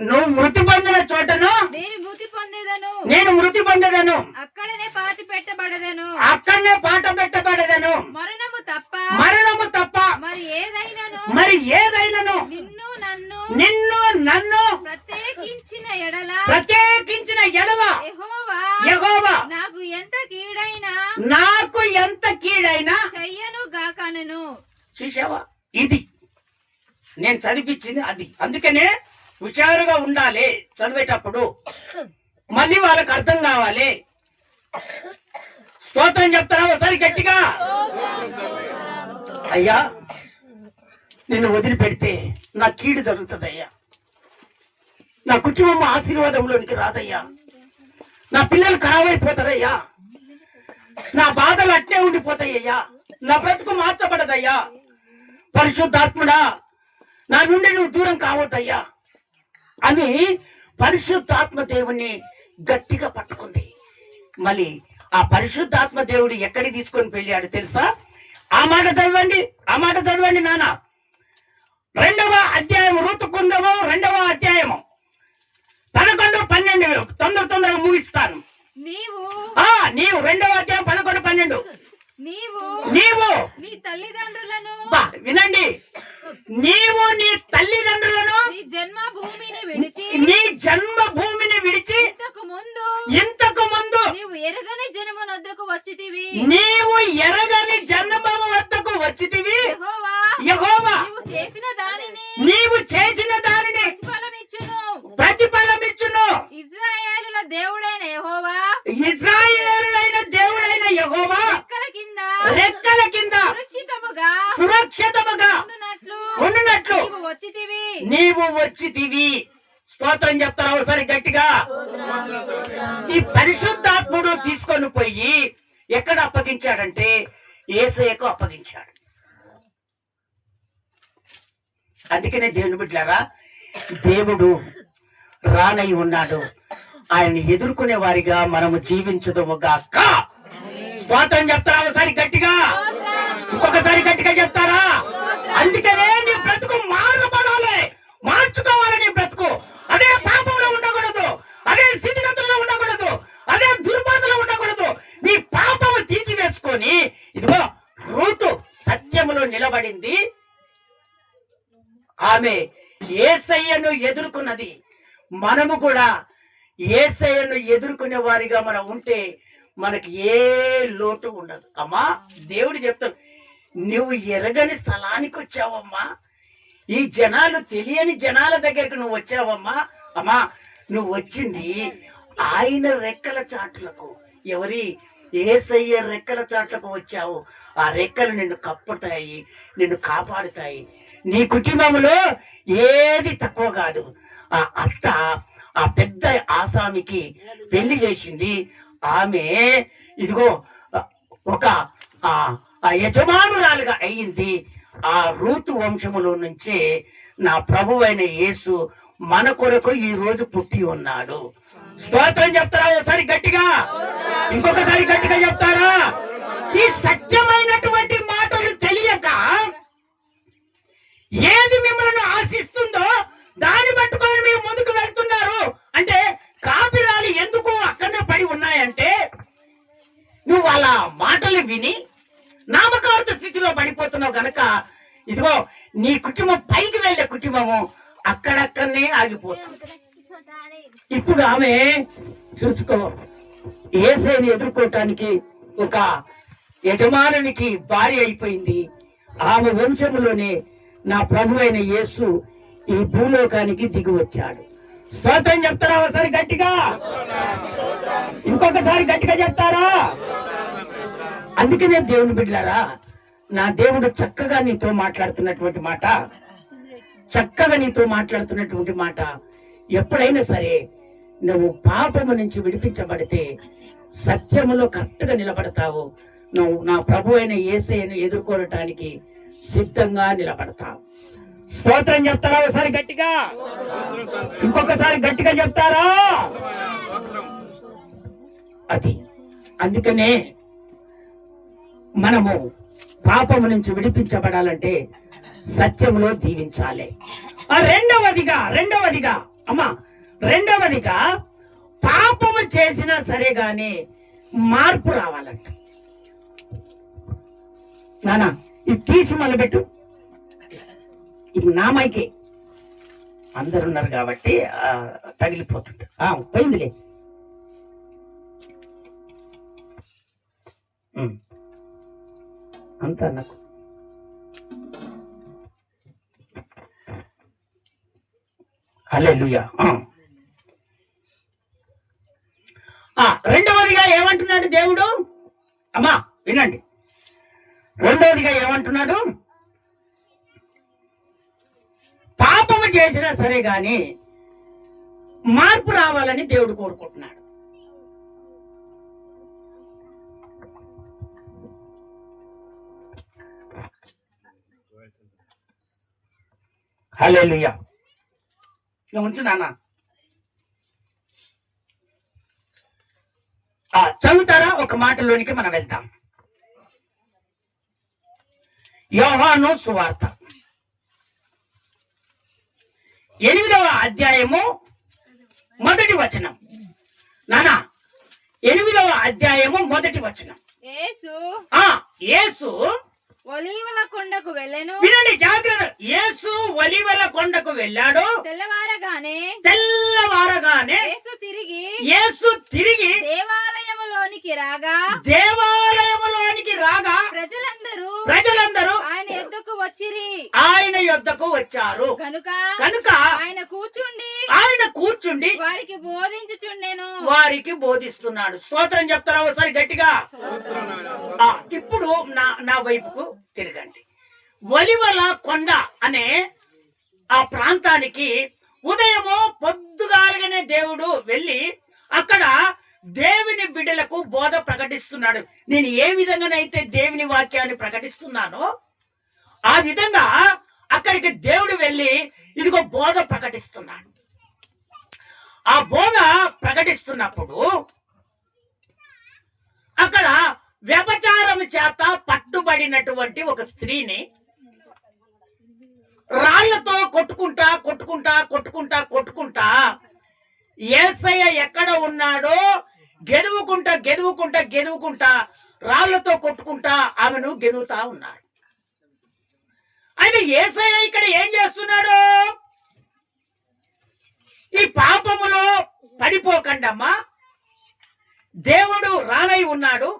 నువ్వు మృతి పొందిన చోటను నేను మృతి పొందేదను, నేను మృతి పొందదను, అక్కడనే పాతి పెట్టబడదను, అక్కడనే పాట పెట్టబడదను. మరణము తప్ప మరణము తప్ప మరి ఏదైనాను ఏదైనాను నిన్ను నన్ను ప్రత్యేకించిన ఎడల యెహోవా నాకు ఎంత కీడైనా చెయ్యను గాకనను. చూసావా, ఇది నేను చదివించింది అది. అందుకనే హుషారుగా ఉండాలి చదివేటప్పుడు, మళ్ళీ వాళ్ళకి అర్థం కావాలి. స్తోత్రం చెప్తారా ఒకసారి గట్టిగా? అయ్యా, నిన్ను వదిలిపెడితే నా కీడు జరుగుతుందయ్యా, నా కుటుంబం ఆశీర్వాదంలోనికి రాదయ్యా, నా పిల్లలు ఖరాబ్ అయిపోతారయ్యా, నా బాధలు అట్నే ఉండిపోతాయ్యా, నా బ్రతుకు మార్చబడదయ్యా. పరిశుద్ధాత్ముడా, నా నుండి నువ్వు దూరం కావద్దయ్యా అని పరిశుద్ధాత్మ దేవుణ్ణి గట్టిగా పట్టుకుంది. మళ్ళీ ఆ పరిశుద్ధాత్మ దేవుడు ఎక్కడికి తీసుకొని వెళ్ళాడు తెలుసా? ఆ మాట చదవండి నాన్న. 2వ అధ్యాయం, రూతు గ్రంథము 2వ అధ్యాయము 11, 12 తొందరగా ముగిస్తాను. నీవు 2వ అధ్యాయం 11, 12 నీవు నీ తల్లిదండ్రులను వినండి, నీవు నీ తల్లిదండ్రులను నీ జన్మభూమిని విడిచి ఇంతకు ముందు నీవు ఎరగని జనమునొద్దకు వచ్చితివి. యెహోవా నీవు చేసిన దానిని ప్రతిఫలమిచ్చును. ఇశ్రాయేలుల దేవుడైన యెహోవా రెక్కల కింద సురక్షితముగా ఉండునట్లు నీవు వచ్చితివి. స్తోత్రం చెప్తారా ఒకసారి గట్టిగా? ఈ పరిశుద్ధాత్ముడు తీసుకొని పోయి ఎక్కడ అప్పగించాడంటే యేసయ్యకు అప్పగించాడు. అందుకనే దేవుని బిడ్డలారా, దేవుడు రానై ఉన్నాడు. ఆయన ఎదుర్కొనే వారిగా మనము జీవించదుముగాక. స్తోత్రం చెప్తారా ఒకసారి గట్టిగా? ఇంకొకసారి గట్టిగా చెప్తారా? అందుకనే నీ బ్రతుకు మార్చబడాలి, మార్చుకోవాలి. నీ బ్రతుకు అదే పాపంలో ఉండకూడదు, అదే స్థితిగతుల్లో ఉండకూడదు, అదే దుర్బాధలో ఉండకూడదు. నీ పాపము తీసివేసుకొని, ఇదిగో రూతు సత్యములో నిలబడింది. ఆమె యేసయ్యను ఎదుర్కొన్నది. మనము కూడా యేసయ్యను ఎదుర్కొనే వారిగా మనం ఉంటే మనకి ఏ లోటు ఉండదు. అమ్మా, దేవుడు చెప్తాడు, నువ్వు ఎరగని స్థలానికి వచ్చావమ్మా, ఈ జనాలు తెలియని జనాల దగ్గరకు నువ్వు వచ్చావమ్మా. అమ్మా, నువ్వు వచ్చింది ఆయన రెక్కల చాటులకు. ఎవరి? యేసయ్య రెక్కల చాట్లకు వచ్చావు. ఆ రెక్కలు నిన్ను కప్పుతాయి, నిన్ను కాపాడుతాయి. నీ కుటుంబంలో ఏది తక్కువ కాదు. ఆ అత్త ఆ పెద్ద ఆసామికి పెళ్లి చేసింది. ఆమె ఇదిగో ఒక యజమానురాలుగా అయ్యింది. ఆ రూతు వంశములో నుంచే నా ప్రభువైన యేసు మన కొరకు ఈ రోజు పుట్టి ఉన్నాడు. స్తోత్రం చెప్తారా ఒకసారి గట్టిగా? ఇంకొకసారి గట్టిగా చెప్తారా? ఈ సత్యమైనటువంటి మాటలు తెలియక ఏది మిమ్మల్ని ఆశిస్తుందో దాన్ని పట్టుకొని మీరు ముందుకు వెళ్తున్నారు. అంటే కాపిరాలు ఎందుకు అక్కడనే పడి ఉన్నాయంటే, నువ్వు వాళ్ళ మాటలు విని నామకార్థ స్థితిలో పడిపోతున్నావు కనుక ఇదిగో నీ కుటుంబం పైకి వెళ్ళే కుటుంబము అక్కడక్కడనే ఆగిపోతుంది. ఇప్పుడు ఆమె చూసుకో, యేసయ్యని ఎదుర్కోవటానికి ఒక యజమానునికి భార్య అయిపోయింది. ఆమె వంశములోనే నా ప్రభు అయిన యేసు ఈ భూలోకానికి దిగి వచ్చాడు. స్తోత్రం చెప్తారా ఒకసారి గట్టిగా? ఇంకొకసారి గట్టిగా చెప్తారా? అందుకనే దేవుని బిడ్డలారా, నా దేవుడు చక్కగా నీతో మాట్లాడుతున్నటువంటి మాట, ఎప్పుడైనా సరే నువ్వు పాపము నుంచి విడిపించబడితే సత్యములో కరెక్ట్గా నిలబడతావు. నువ్వు నా ప్రభు అయిన యేసయ్యను ఎదుర్కోవటానికి సిద్ధంగా నిలబడతావు. స్తోత్రం చెప్తారా ఒకసారి గట్టిగా? ఇంకొకసారి గట్టిగా చెప్తారా? అది అందుకనే మనము పాపము నుంచి విడిపించబడాలంటే సత్యములో దీవించాలి. రెండవదిగా అమ్మా రెండవదిగా పాపము చేసినా సరే గాని మార్పు రావాలంట. నానా ఇది తీసి మళ్ళీ పెట్టు. ఇది నా మైకే, అందరున్నారు కాబట్టి తగిలిపోతుంట. పోయిందిలే. అంతా నాకు హల్లెలూయా. రెండవదిగా ఏమంటున్నాడు దేవుడు? అమ్మా వినండి, రెండవదిగా ఏమంటున్నాడు? పాపము చేసినా సరే గాని మార్పు రావాలని దేవుడు కోరుకుంటున్నాడు. హల్లెలూయా. ఉంచు నాన్న. చదువుతారా? ఒక మాటలోనికి మనం వెళ్తాం. యోహాను సువార్త 8వ అధ్యాయము 1వ వచనం. నానా 8వ అధ్యాయము 1వ వచనం. యేసు ఒలీవల కొండకు వెళ్ళెను. వినండి జాగ్రత్త. యేసు ఒలీవల కొండకు వెళ్ళాడు. తెల్లవారగానే యేసు తిరిగి దేవాలయములోనికి రాగా ప్రజలందరూ ఆయన యొద్దకు వచ్చారు. కనుక ఆయన కూర్చుండి వారికి బోధిస్తున్నాడు. స్తోత్రం చెప్తారా ఒకసారి గట్టిగా? ఇప్పుడు నా వైపుకు తిరగండి. ఒలివల కొండ అనే ఆ ప్రాంతానికి ఉదయము పొద్దుగాలగానే దేవుడు వెళ్ళి అక్కడ దేవుని బిడ్డలకు బోధ ప్రకటిస్తున్నాడు. నేను ఏ విధంగానైతే దేవుని వాక్యాన్ని ప్రకటిస్తున్నానో ఆ విధంగా అక్కడికి దేవుడు వెళ్ళి ఇదిగో బోధ ప్రకటిస్తున్నాడు. ఆ బోధ ప్రకటిస్తున్నప్పుడు అక్కడ వ్యభిచారం చేత పట్టుబడినటువంటి ఒక స్త్రీని రాళ్లతో కొట్టుకుంటా యేసయ్య ఎక్కడ ఉన్నాడో గెదువుకుంటా రాళ్లతో కొట్టుకుంటా ఆమెను గెదువుతా ఉన్నాడు. అయితే యేసయ్య ఇక్కడ ఏం చేస్తున్నాడు? ఈ పాపములో పడిపోకండమ్మా, దేవుడు రానై ఉన్నాడు.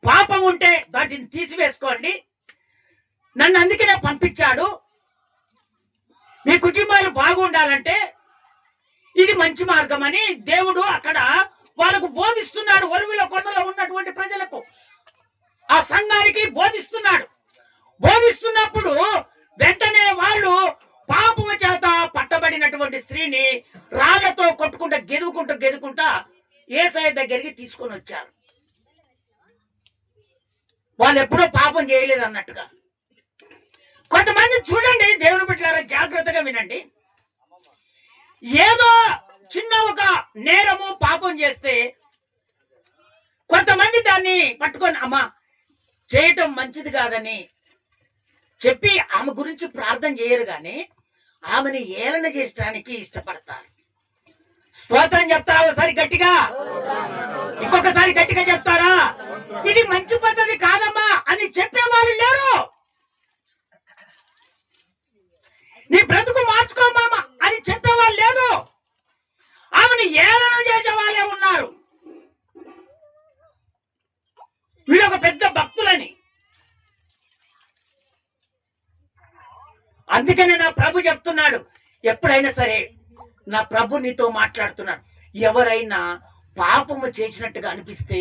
పాపం ఉంటే వాటిని తీసివేసుకోండి, నన్ను అందుకనే పంపించాడు. మీ కుటుంబాలు బాగుండాలంటే ఇది మంచి మార్గం అని దేవుడు అక్కడ వాళ్ళకు బోధిస్తున్నాడు. ఒలివల కొండలో ఉన్నటువంటి ప్రజలకు, ఆ సంఘానికి బోధిస్తున్నప్పుడు వెంటనే వాళ్ళు పాపము చేత పట్టబడినటువంటి స్త్రీని రాళ్లతో గెదుకుంటా యేసయ్య దగ్గరికి తీసుకొని వచ్చారు. వాళ్ళు ఎప్పుడో పాపం చేయలేదు అన్నట్టుగా. కొంతమంది చూడండి, దేవుని బిడ్డలారా జాగ్రత్తగా వినండి. ఏదో చిన్న ఒక నేరము పాపం చేస్తే కొంతమంది దాన్ని పట్టుకొని అమ్మా చేయటం మంచిది కాదని చెప్పి ఆమె గురించి ప్రార్థన చేయరు కానీ ఆమెను ఏలన చేయడానికి ఇష్టపడతారు. స్తోత్రం చెప్తారా ఒకసారి గట్టిగా? ఇంకొకసారి గట్టిగా చెప్తారా? ఇది మంచి పద్ధతి కాదమ్మా అని చెప్పేవాళ్ళు లేరు. నీ బ్రతుకు మార్చుకోమామా అని చెప్పేవాళ్ళు లేదు. ఆమెను ఏలన చేసే వాళ్ళే ఉన్నారు. వీళ్ళొక పెద్ద భక్తులని. అందుకనే నా ప్రభు చెప్తున్నాడు, ఎప్పుడైనా సరే నా ప్రభు నీతో మాట్లాడుతున్నాడు. ఎవరైనా పాపము చేసినట్టుగా అనిపిస్తే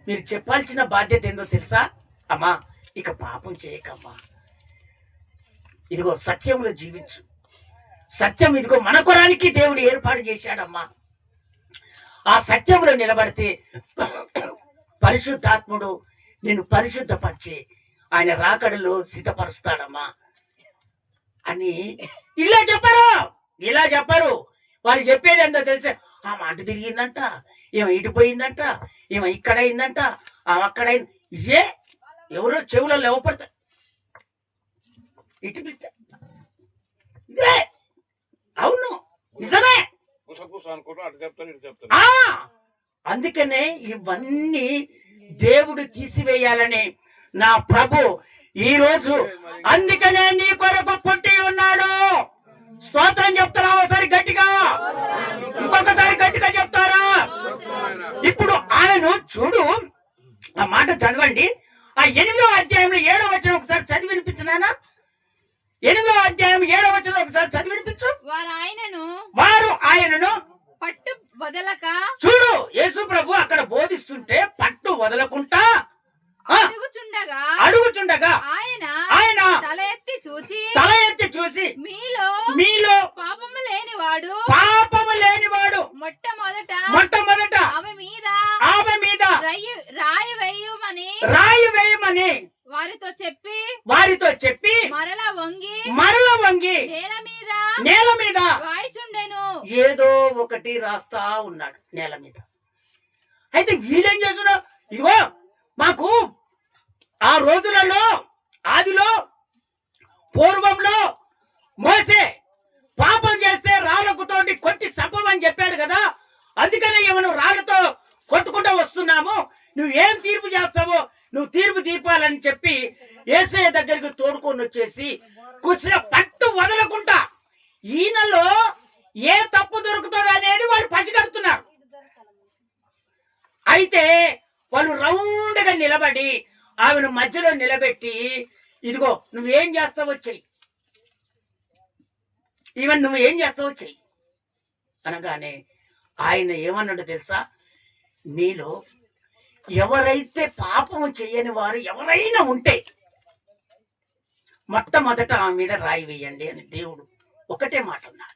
మీరు చెప్పాల్సిన బాధ్యత ఏందో తెలుసా? అమ్మా ఇక పాపం చేయకమ్మా, ఇదిగో సత్యంలో జీవించు. సత్యం ఇదిగో మన కొరానికి దేవుడు ఏర్పాటు చేశాడమ్మా. ఆ సత్యంలో నిలబడితే పరిశుద్ధాత్ముడు నిన్ను పరిశుద్ధపరిచి ఆయన రాకడలో సిద్ధపరుస్తాడమ్మా అని ఇలా చెప్పారు. వాళ్ళు చెప్పేది ఎంతో తెలుసా? ఆమె అటు తిరిగిందంట, ఏమో ఇటు పోయిందంట, ఏమో ఇక్కడ అయిందంట, ఆమె అక్కడ అయింది. ఎవరో చెవులలో ఎవపడతా ఇటు పిస్తా అవును, నిజమే. అనుకుంటా అటు చెప్తాను ఇటు చెప్తాను. ఆ అందుకనే ఇవన్నీ దేవుడు తీసివేయాలని నా ప్రభు ఈ రోజు అందుకనే నీ కొరకు పుట్టి ఉన్నాడు. స్తోత్రం చెప్తారా ఒకసారి గట్టిగా, ఇంకొకసారి గట్టిగా చెప్తారా? ఇప్పుడు ఆయనను చూడు, ఆ మాట చదవండి. ఆ 8వ అధ్యాయంలో 7వ వచనం ఒకసారి చదివి వినిపించినానా? 8వ అధ్యాయం 7వ వచనం ఒకసారి చదివి వినిపించు. వారు ఆయనను పట్టు వదలక చూడు, యేసు ప్రభు అక్కడ బోధిస్తుంటే పట్టు వదలకుంటా అడుగుచుండగా ఆయన తల ఎత్తి చూసి మీలో పాపము లేనివాడు మొట్టమొదట ఆమె మీద రాయి వేయమని వారితో చెప్పి మరల వంగి నేల మీద రాయిచుండెను. ఏదో ఒకటి రాస్తా ఉన్నాడు నేల మీద. అయితే వీళ్ళేం చేస్తున్నారు? ఇదిగో మాకు ఆ రోజులలో ఆదిలో పూర్వంలో మోసే పాపం చేస్తే రాళ్ళకుతోటి కొట్టి చంపమని చెప్పాడు కదా, అందుకనే ఏమన్నా రాళ్ళతో కొట్టుకుంటూ వస్తున్నాము, నువ్వేం తీర్పు చేస్తావో నువ్వు తీర్పు తీర్పాలని చెప్పి యేసయ్య దగ్గరికి తోడుకొని వచ్చేసి కుసిన పట్టు వదలకుండా ఈయనలో ఏ తప్పు దొరుకుతుంది అనేది వాళ్ళు పసిగడుతున్నారు. అయితే వాళ్ళు రౌండ్గా నిలబడి ఆమెను మధ్యలో నిలబెట్టి ఇదిగో నువ్వేం చేస్తావో చెయ్యి, ఈవెన్ నువ్వు ఏం చేస్తావో చెయ్యి అనగానే ఆయన ఏమన్నాడు తెలుసా? నీలో ఎవరైతే పాపము చేయని వారు ఎవరైనా ఉంటే మొట్టమొదట ఆమె మీద రాయి వేయండి అని దేవుడు ఒకటే మాట అన్నాడు.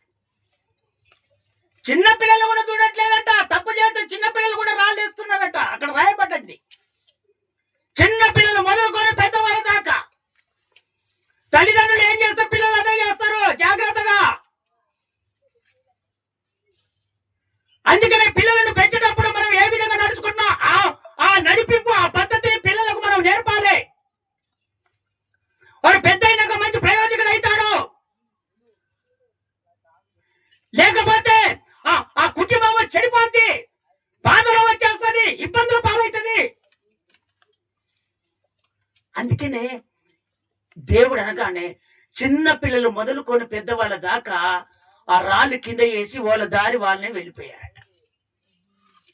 చిన్నపిల్లలు కూడా చూడట్లేదట, తప్పు చేస్తే చిన్నపిల్లలు కూడా రాళ్ళేస్తున్నారట. అక్కడ రాయబడ్డది చిన్న పిల్లలు మొదలుకొని పెద్దవాళ్ళ దాకా. తల్లిదండ్రులు ఏం చేస్తే పిల్లలు అదే చేస్తారు, జాగ్రత్తగా. అందుకనే పిల్లలను పెంచేటప్పుడు మనం ఏ విధంగా నడుచుకుంటున్నా ఆ నడిపింపు ఆ పద్ధతిని పిల్లలకు మనం నేర్పాలి. వాడు పెద్ద అయినాక మంచి ప్రయోజకుడు అవుతాడు. లేకపోతే ఆ కుటుంబం చెడిపోద్ది, బాధలో వచ్చేస్తుంది, ఇబ్బందులు పాలవుతుంది. అందుకనే దేవుడు అనగానే చిన్న పిల్లలు మొదలుకొని పెద్దవాళ్ళ దాకా ఆ రాళ్ళు కింద వేసి వాళ్ళ దారి వాళ్ళనే వెళ్ళిపోయారట.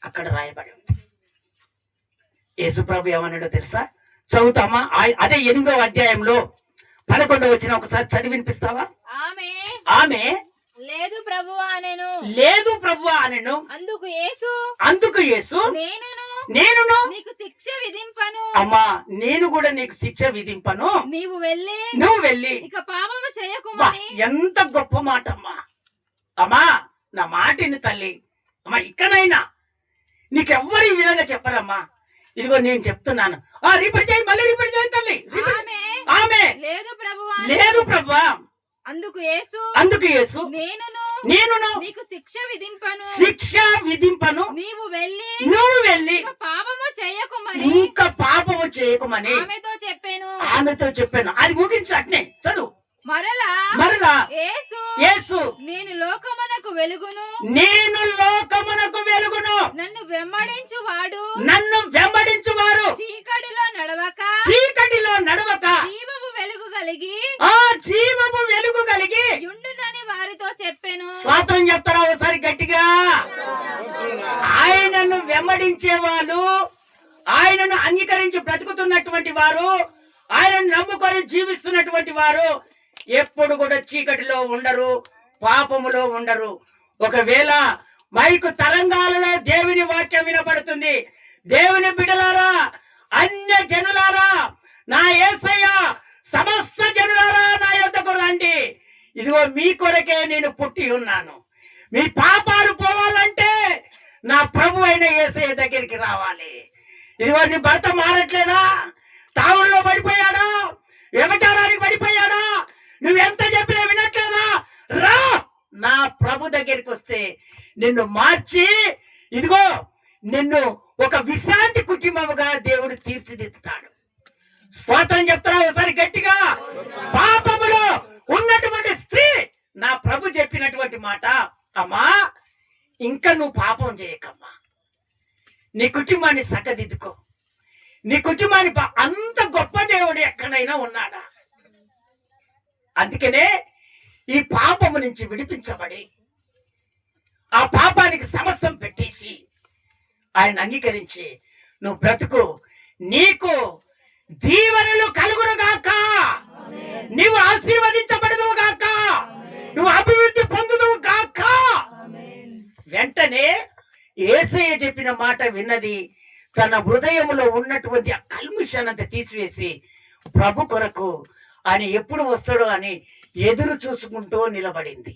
అక్కడ రాయబడి ఉంది. యేసుప్రభు ఏమన్నాడో తెలుసా? చదువుతామా? అదే 8వ అధ్యాయంలో 11వ వచనం ఒకసారి చదివి వినిపిస్తావా? ఆమె లేదు ప్రభువా అనెను. అందుకు యేసు నేను నీకు శిక్ష విధింపను. అమ్మా, నేను కూడా నీకు శిక్ష విధింపను. నువ్వు వెళ్ళి ఇక పాపము చేయకుమని. ఎంత గొప్ప మాట అమ్మా! అమ్మా నా మాటిని తల్లి. అమ్మా ఇక్కడైనా నీకెవ్వరు ఈ విధంగా చెప్పరమ్మా. ఇదిగో నేను చెప్తున్నాను. రిపీట్ చేయి, మళ్ళీ రిపీట్ చేయి తల్లి. ఆమె లేదు ప్రభువా. అందుకు యేసు నేను నీకు శిక్ష విధింపను. నువ్వు వెళ్ళి ఇంకా పాపము చేయకుమని ఆమెతో చెప్పాను. అది ముగించు, అట్నే చదువు. మరలా యేసు నేను లోకమునకు వెలుగును. నన్ను వెంబడించువారు చీకటిలో నడవక జీవము వెలుగు కలిగి యుండునని వారితో చెప్పాను. స్తోత్రం చెప్తారా ఒకసారి గట్టిగా? ఆయనను వెంబడించే వాళ్ళు, ఆయనను అంగీకరించి బ్రతుకుతున్నటువంటి వారు, ఆయనను నమ్ముకొని జీవిస్తున్నటువంటి వారు ఎప్పుడు కూడా చీకటిలో ఉండరు, పాపములో ఉండరు. ఒకవేళ మైకు తరంగాలలో దేవుని వాక్యం వినపడుతుంది. దేవుని బిడ్డలారా, అన్య జనులారా, నా యేసయ్య సమస్త జనులారా నా యొద్దకు రండి, ఇదిగో మీ కొరకే నేను పుట్టి ఉన్నాను. మీ పాపాలు పోవాలంటే నా ప్రభు అయిన యేసయ్య దగ్గరికి రావాలి. ఇదిగో నీ భర్త మారట్లేదా? తావుల్లో పడిపోయాడా? వ్యభిచారానికి పడిపోయాడా? నువ్వెంత చెప్పినా వినట్లేదా? రా, నా ప్రభు దగ్గరికి వస్తే నిన్ను మార్చి ఇదిగో నిన్ను ఒక విశ్రాంతి కుటుంబముగా దేవుడు తీర్చిదిద్దుతాడు. స్తోత్రం చెప్తారా ఒకసారి గట్టిగా? పాపములో ఉన్నటువంటి స్త్రీ నా ప్రభు చెప్పినటువంటి మాట, అమ్మా ఇంకా నువ్వు పాపం చేయకమ్మా, నీ కుటుంబాన్ని చక్కదిద్దుకో, నీ కుటుంబాన్ని అంత గొప్ప దేవుడు ఎక్కడైనా ఉన్నాడా? అందుకనే ఈ పాపము నుంచి విడిపించబడి ఆ పాపానికి సమస్తం పెట్టేసి ఆయన అంగీకరించి నువ్వు బ్రతుకు, నీకు దీవెనలు కలుగునుగాక, నీవు ఆశీర్వదించబడదువు గాక, నువ్వు అభివృద్ధి పొందుదువు గాక. వెంటనే యేసయ్య చెప్పిన మాట విన్నది తన హృదయంలో ఉన్నటువంటి ఆ కల్ముషాన్నంతా తీసివేసి ప్రభు కొరకు ఆయన ఎప్పుడు వస్తాడో అని ఎదురు చూసుకుంటూ నిలబడింది.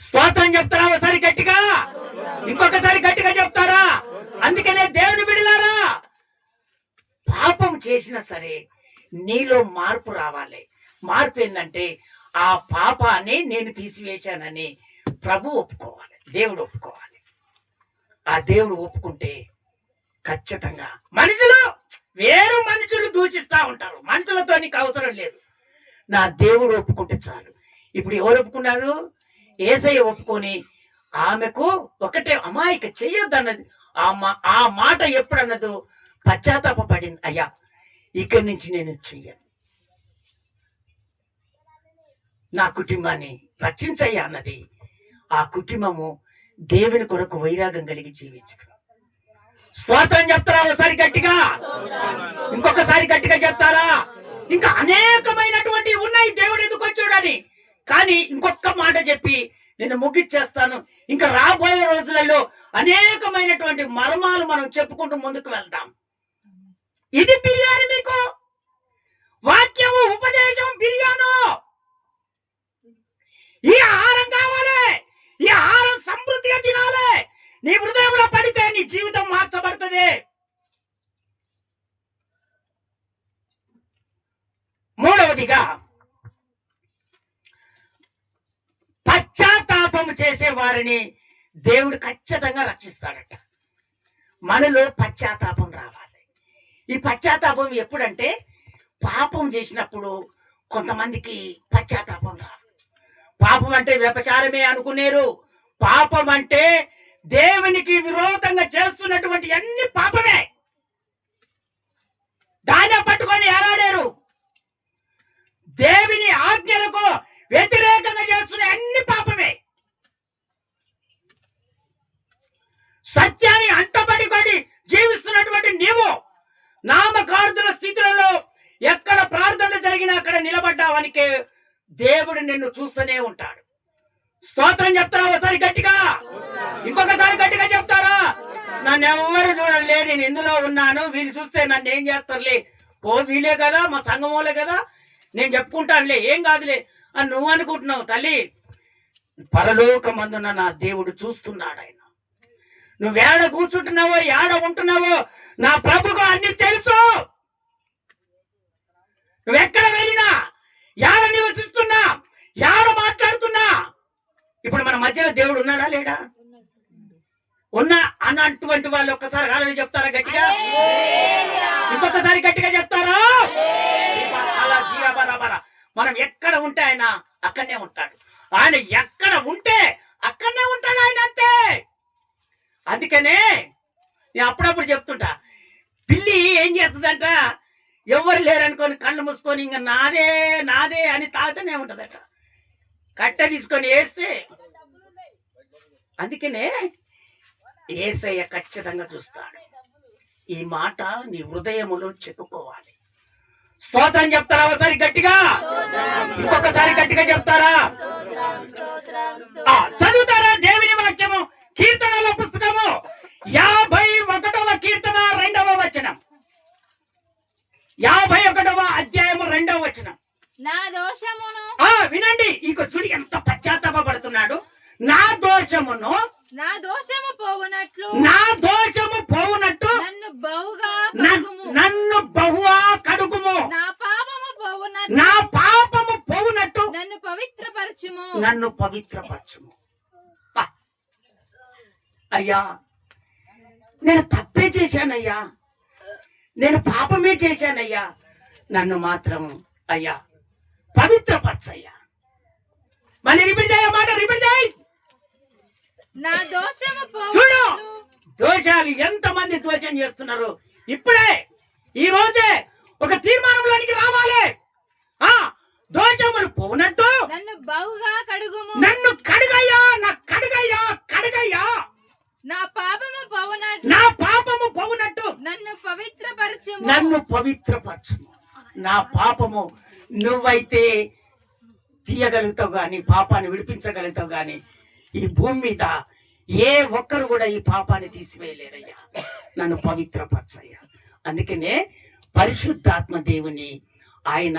స్తోత్రం చెప్తారా ఒకసారి గట్టిగా? ఇంకొకసారి గట్టిగా చెప్తారా? అందుకనే దేవుని బిడ్డలారా, పాపం చేసినా సరే నీలో మార్పు రావాలి. మార్పు ఏంటంటే ఆ పాపాన్ని నేను తీసివేశానని ప్రభు ఒప్పుకోవాలి, దేవుడు ఒప్పుకోవాలి. ఆ దేవుడు ఒప్పుకుంటే ఖచ్చితంగా మనుషులు వేరు మనుషులు దూషిస్తా ఉంటారు, మనుషులతో నీకు అవసరం లేదు, నా దేవుడు ఒప్పుకుంటే చాలు. ఇప్పుడు ఎవరు ఒప్పుకున్నారు? యేసయ్య ఒప్పుకొని ఆమెకు ఒకటే అమాయక చెయ్యొద్దన్నది. ఆ మాట ఎప్పుడన్నదో పశ్చాత్తాపడింది, అయ్యా ఇక్కడి నుంచి నేను చెయ్యను, నా కుటుంబాన్ని రక్షించయ్యా అన్నది. ఆ కుటుంబము దేవుని కొరకు వైరాగం కలిగి జీవించదు. స్తోత్రం చెప్తారా ఒకసారి గట్టిగా? ఇంకొకసారి గట్టిగా చెప్తారా? ఇంకా అనేకమైనటువంటి ఉన్నాయి దేవుడు ఎందుకు వచ్చాడని. కానీ ఇంకొక మాట చెప్పి నేను ముగిచ్చేస్తాను. ఇంకా రాబోయే రోజులలో అనేకమైనటువంటి మర్మాలు మనం చెప్పుకుంటూ ముందుకు వెళ్తాం. ఇది బిర్యానీ, మీకు వాక్యము ఉపదేశం బిర్యాను. ఈ ఆహారం కావాలి, ఈ ఆహారం సమృద్ధిగా తినాలి. నీ హృదయంలో పడితే నీ జీవితం మార్చబడుతుంది. మూడవదిగా పశ్చాత్తాపం చేసే వారిని దేవుడు ఖచ్చితంగా రక్షిస్తాడట. మనలో పశ్చాత్తాపం రావాలి. ఈ పశ్చాత్తాపం ఎప్పుడంటే పాపం చేసినప్పుడు కొంతమందికి పశ్చాత్తాపం రాదు. పాపం అంటే వ్యభిచారమే అనుకునేరు. పాపం అంటే దేవునికి విరోధంగా చేస్తున్నటువంటి అన్ని పాపమే. దాన్ని పట్టుకొని ఎలాడారు. దేవుని ఆజ్ఞలకు వ్యతిరేకంగా చేస్తున్న అన్ని పాపమే. సత్యాన్ని అంటబడి జీవిస్తున్నటువంటి నీవు నామకార్థుల స్థితులలో ఎక్కడ ప్రార్థన జరిగినా అక్కడ నిలబడ్డావనికే దేవుడు నిన్ను చూస్తూనే ఉంటాడు. స్తోత్రం చెప్తారా ఒకసారి గట్టిగా? ఇంకొకసారి గట్టిగా చెప్తారా? నన్ను ఎవరు చూడలే, నేను ఎందులో ఉన్నాను, వీళ్ళు చూస్తే నన్ను ఏం చేస్తారులే, ఓ వీలే కదా, మా సంఘమోలే కదా, నేను చెప్పుకుంటానులే, ఏం కాదులే అని నువ్వు అనుకుంటున్నావు. తల్లి, పరలోకమందున నా దేవుడు చూస్తున్నాడు. ఆయన నువ్వేడ కూర్చుంటున్నావో, ఏడ ఉంటున్నావో నా ప్రభుకు అన్ని తెలుసు. నువ్వెక్కడ వెళ్ళినా, ఏడ నివసిస్తున్నా, ఏడ మాట్లాడుతున్నా, ఇప్పుడు మన మధ్యలో దేవుడు ఉన్నాడా లేడా? ఉన్నా అన్నటువంటి వాళ్ళు ఒక్కసారి హల్లెలూయా చెప్తారా గట్టిగా? ఇంకొకసారి గట్టిగా చెప్తారా? అలా జీవబరాబరా. మనం ఎక్కడ ఉంటే ఆయన అక్కడనే ఉంటాడు. ఆయన ఎక్కడ ఉంటే అక్కడనే ఉంటాడు ఆయన, అంతే. అందుకనే నేను అప్పుడప్పుడు చెప్తుంటా, పిల్లి ఏం చేస్తుందంట, ఎవరు లేరనుకొని కళ్ళు మూసుకొని ఇంకా నాదే నాదే అని తాగుతూనే ఉంటుందట, కట్ట తీసుకొని వేస్తే. అందుకనే యేసయ్య ఖచ్చితంగా చూస్తాడు. ఈ మాట నీ హృదయములో చెక్కుకోవాలి. స్తోత్రం చెప్తారా ఒకసారి గట్టిగా? ఇంకొకసారి గట్టిగా చెప్తారా? చదువుతారా దేవుని వాక్యము? కీర్తనల పుస్తకము 51వ కీర్తన 2వ వచనం. 51వ అధ్యాయము 2వ వచనం. నా దోషమును వినండి. ఇంకో చూడు ఎంత పశ్చాత్తాపడుతున్నాడు. నా దోషము పోవునట్లు నన్ను బహుగా కడుగుము, నా పాపము పోవునట్టు నన్ను పవిత్రపరచుము. అయ్యా, నేను తప్పే చేశానయ్యా, నేను పాపమే చేశానయ్యా, నన్ను మాత్రం అయ్యా పవిత్రపరచయ్యా. మళ్ళీ రిపీట్ చేయమాట, రిపీట్ చేయి. నా దోషము చూడు, పోవునట్లు దోషాలు ఎంతమంది దోషం చేస్తున్నారు. ఇప్పుడే ఈ రోజే ఒక తీర్మానంలోనికి రావాలి. ఆ దోషములు పోనట్టు నన్ను బహుగా కడుగుము. నన్ను కడుగయ్యా, నా కడుగయ్యా, కడుగయ్యా. నా పాపము పోవునట్లు నా పాపము పోవునట్టు నన్ను పవిత్రపరచుము. నన్ను పవిత్రపరచుము. నా పాపము నువ్వైతే తీయగలుగుతావు గాని, పాపాన్ని విడిపించగలుగుతావు గాని ఈ భూమి మీద ఏ ఒక్కరు కూడా ఈ పాపాన్ని తీసివేయలేరయ్యా. నన్ను పవిత్రపరచయ్యా. అందుకనే పరిశుద్ధాత్మ దేవుని ఆయన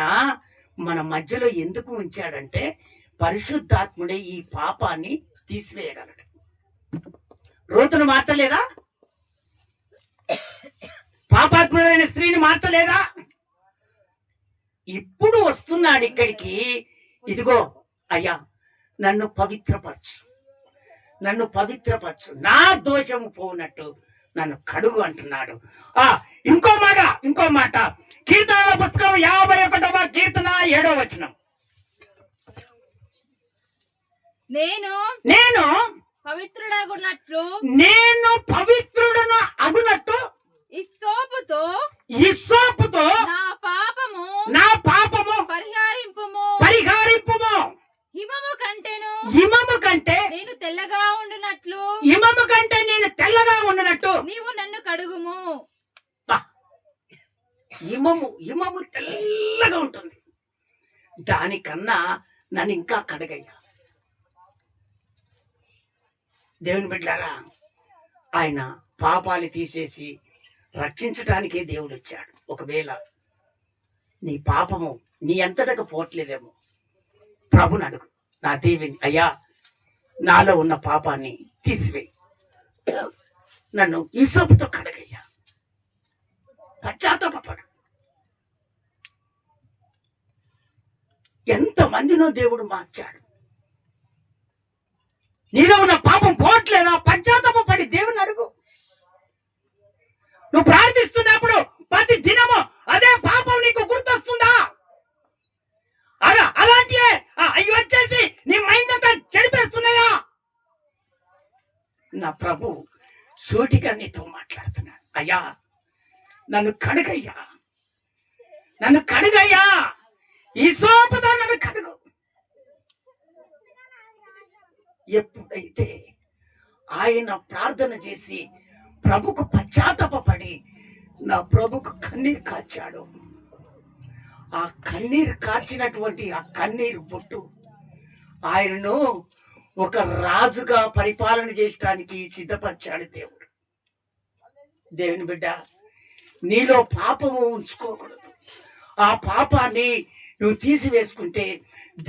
మన మధ్యలో ఎందుకు ఉంచాడంటే పరిశుద్ధాత్ముడే ఈ పాపాన్ని తీసివేయగలడు. రోతును మార్చలేదా? పాపాత్ముడైన స్త్రీని మార్చలేదా? ఇప్పుడు వస్తున్నాడు ఇక్కడికి. ఇదిగో అయ్యా, నన్ను పవిత్రపరచు, నన్ను పవిత్రపరచు, నా దోషము పోనట్టు నన్ను కడుగు అంటున్నాడు. ఇంకో మాట కీర్తనల పుస్తకం 51వ కీర్తన 7వ వచనం. నేను పవిత్రుడగునట్లు నేను పవిత్రుడను అగునట్టు ఇస్సోపుతో నా పాపము పరిహారింపుము. హిమము కంటే నేను తెల్లగా ఉండునట్లు నీవు నన్ను కడుగుము. హిమము తెల్లగా ఉంటుంది. దానికన్నా నన్ను ఇంకా కడగయ్యా. దేవుని బిడ్డలారా, ఆయన పాపాలు తీసేసి రక్షించడానికే దేవుడు వచ్చాడు. ఒకవేళ నీ పాపము నీ అంతటకు పోవట్లేదేమో ప్రభుని అడుగు. నా దేవుని అయ్యా, నాలో ఉన్న పాపాన్ని తీసివేయి, నన్ను హిస్సోపుతో కడగయ్యా. పశ్చాత్తాపపడు. ఎంతమందినో దేవుడు మార్చాడు. నీలో ఉన్న పాపం పోవట్లేదా? పశ్చాత్తాపపడి దేవుని అడుగు. నువ్వు ప్రార్థిస్తున్నప్పుడు ప్రతి దినము అదే పాపం నీకు గుర్తొస్తుందా? అలాంటి అవి వచ్చేసి నీ మైండ్ అంతా చెడిపేస్తున్నాయా? నా ప్రభు సూటిగా నీతో మాట్లాడుతున్నాడు. అయ్యా, నన్ను కడుగయ్యా, ఈ సోపుతో నన్ను కడుగు. ఎప్పుడైతే ఆయన ప్రార్థన చేసి ప్రభుకు పశ్చాత్తాపపడి నా ప్రభుకు కన్నీరు కార్చాడు, ఆ కన్నీరు కార్చినటువంటి ఆ కన్నీరు బొట్టు ఆయనను ఒక రాజుగా పరిపాలన చేయడానికి సిద్ధపరిచాడు దేవుడు. దేవుని బిడ్డ, నీలో పాపము ఉంచుకోకూడదు. ఆ పాపాన్ని నువ్వు తీసివేసుకుంటే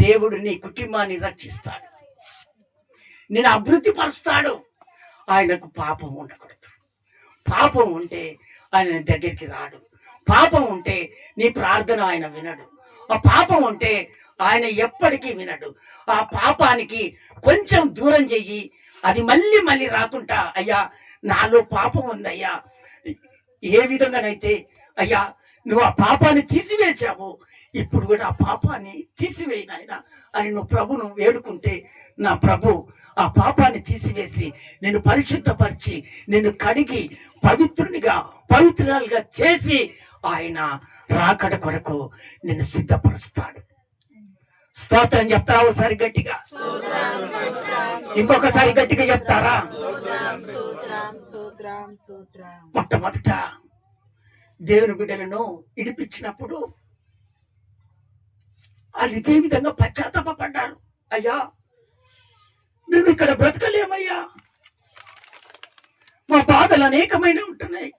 దేవుడు నీ కుటుంబాన్ని రక్షిస్తాడు, నేను అభివృద్ధి పరుస్తాడు. ఆయనకు పాపం ఉండకూడదు. పాపం ఉంటే ఆయన దగ్గరికి రాడు. పాపం ఉంటే నీ ప్రార్థన ఆయన వినడు. ఆ పాపం ఉంటే ఆయన ఎప్పటికీ వినడు. ఆ పాపానికి కొంచెం దూరం చెయ్యి, అది మళ్ళీ మళ్ళీ రాకుండా అయ్యా నాలో పాపం ఉందయ్యా, ఏ విధంగానైతే అయ్యా నువ్వు ఆ పాపాన్ని తీసివేసావు, ఇప్పుడు కూడా ఆ పాపాన్ని తీసివేయి నాయన అని నువ్వు ప్రభును వేడుకుంటే నా ప్రభు ఆ పాపాన్ని తీసివేసి నిన్ను పరిశుద్ధపరిచి నిన్ను కడిగి పవిత్రాలుగా చేసి ఆయన రాకడ కొరకు నిన్ను సిద్ధపరుస్తాడు. స్తోత్రం చెప్తారా? ఒకసారి గట్టిగా, ఇంకొకసారి గట్టిగా చెప్తారా? మొట్టమొదట దేవుని బిడ్డలను ఇడిపించినప్పుడు వాళ్ళు ఇదే విధంగా పశ్చాత్తాపడ్డారు. అయ్యా, మేము ఇక్కడ బ్రతకలేమయ్యా, మా బాధలు అనేకమైన ఉంటున్నాయి,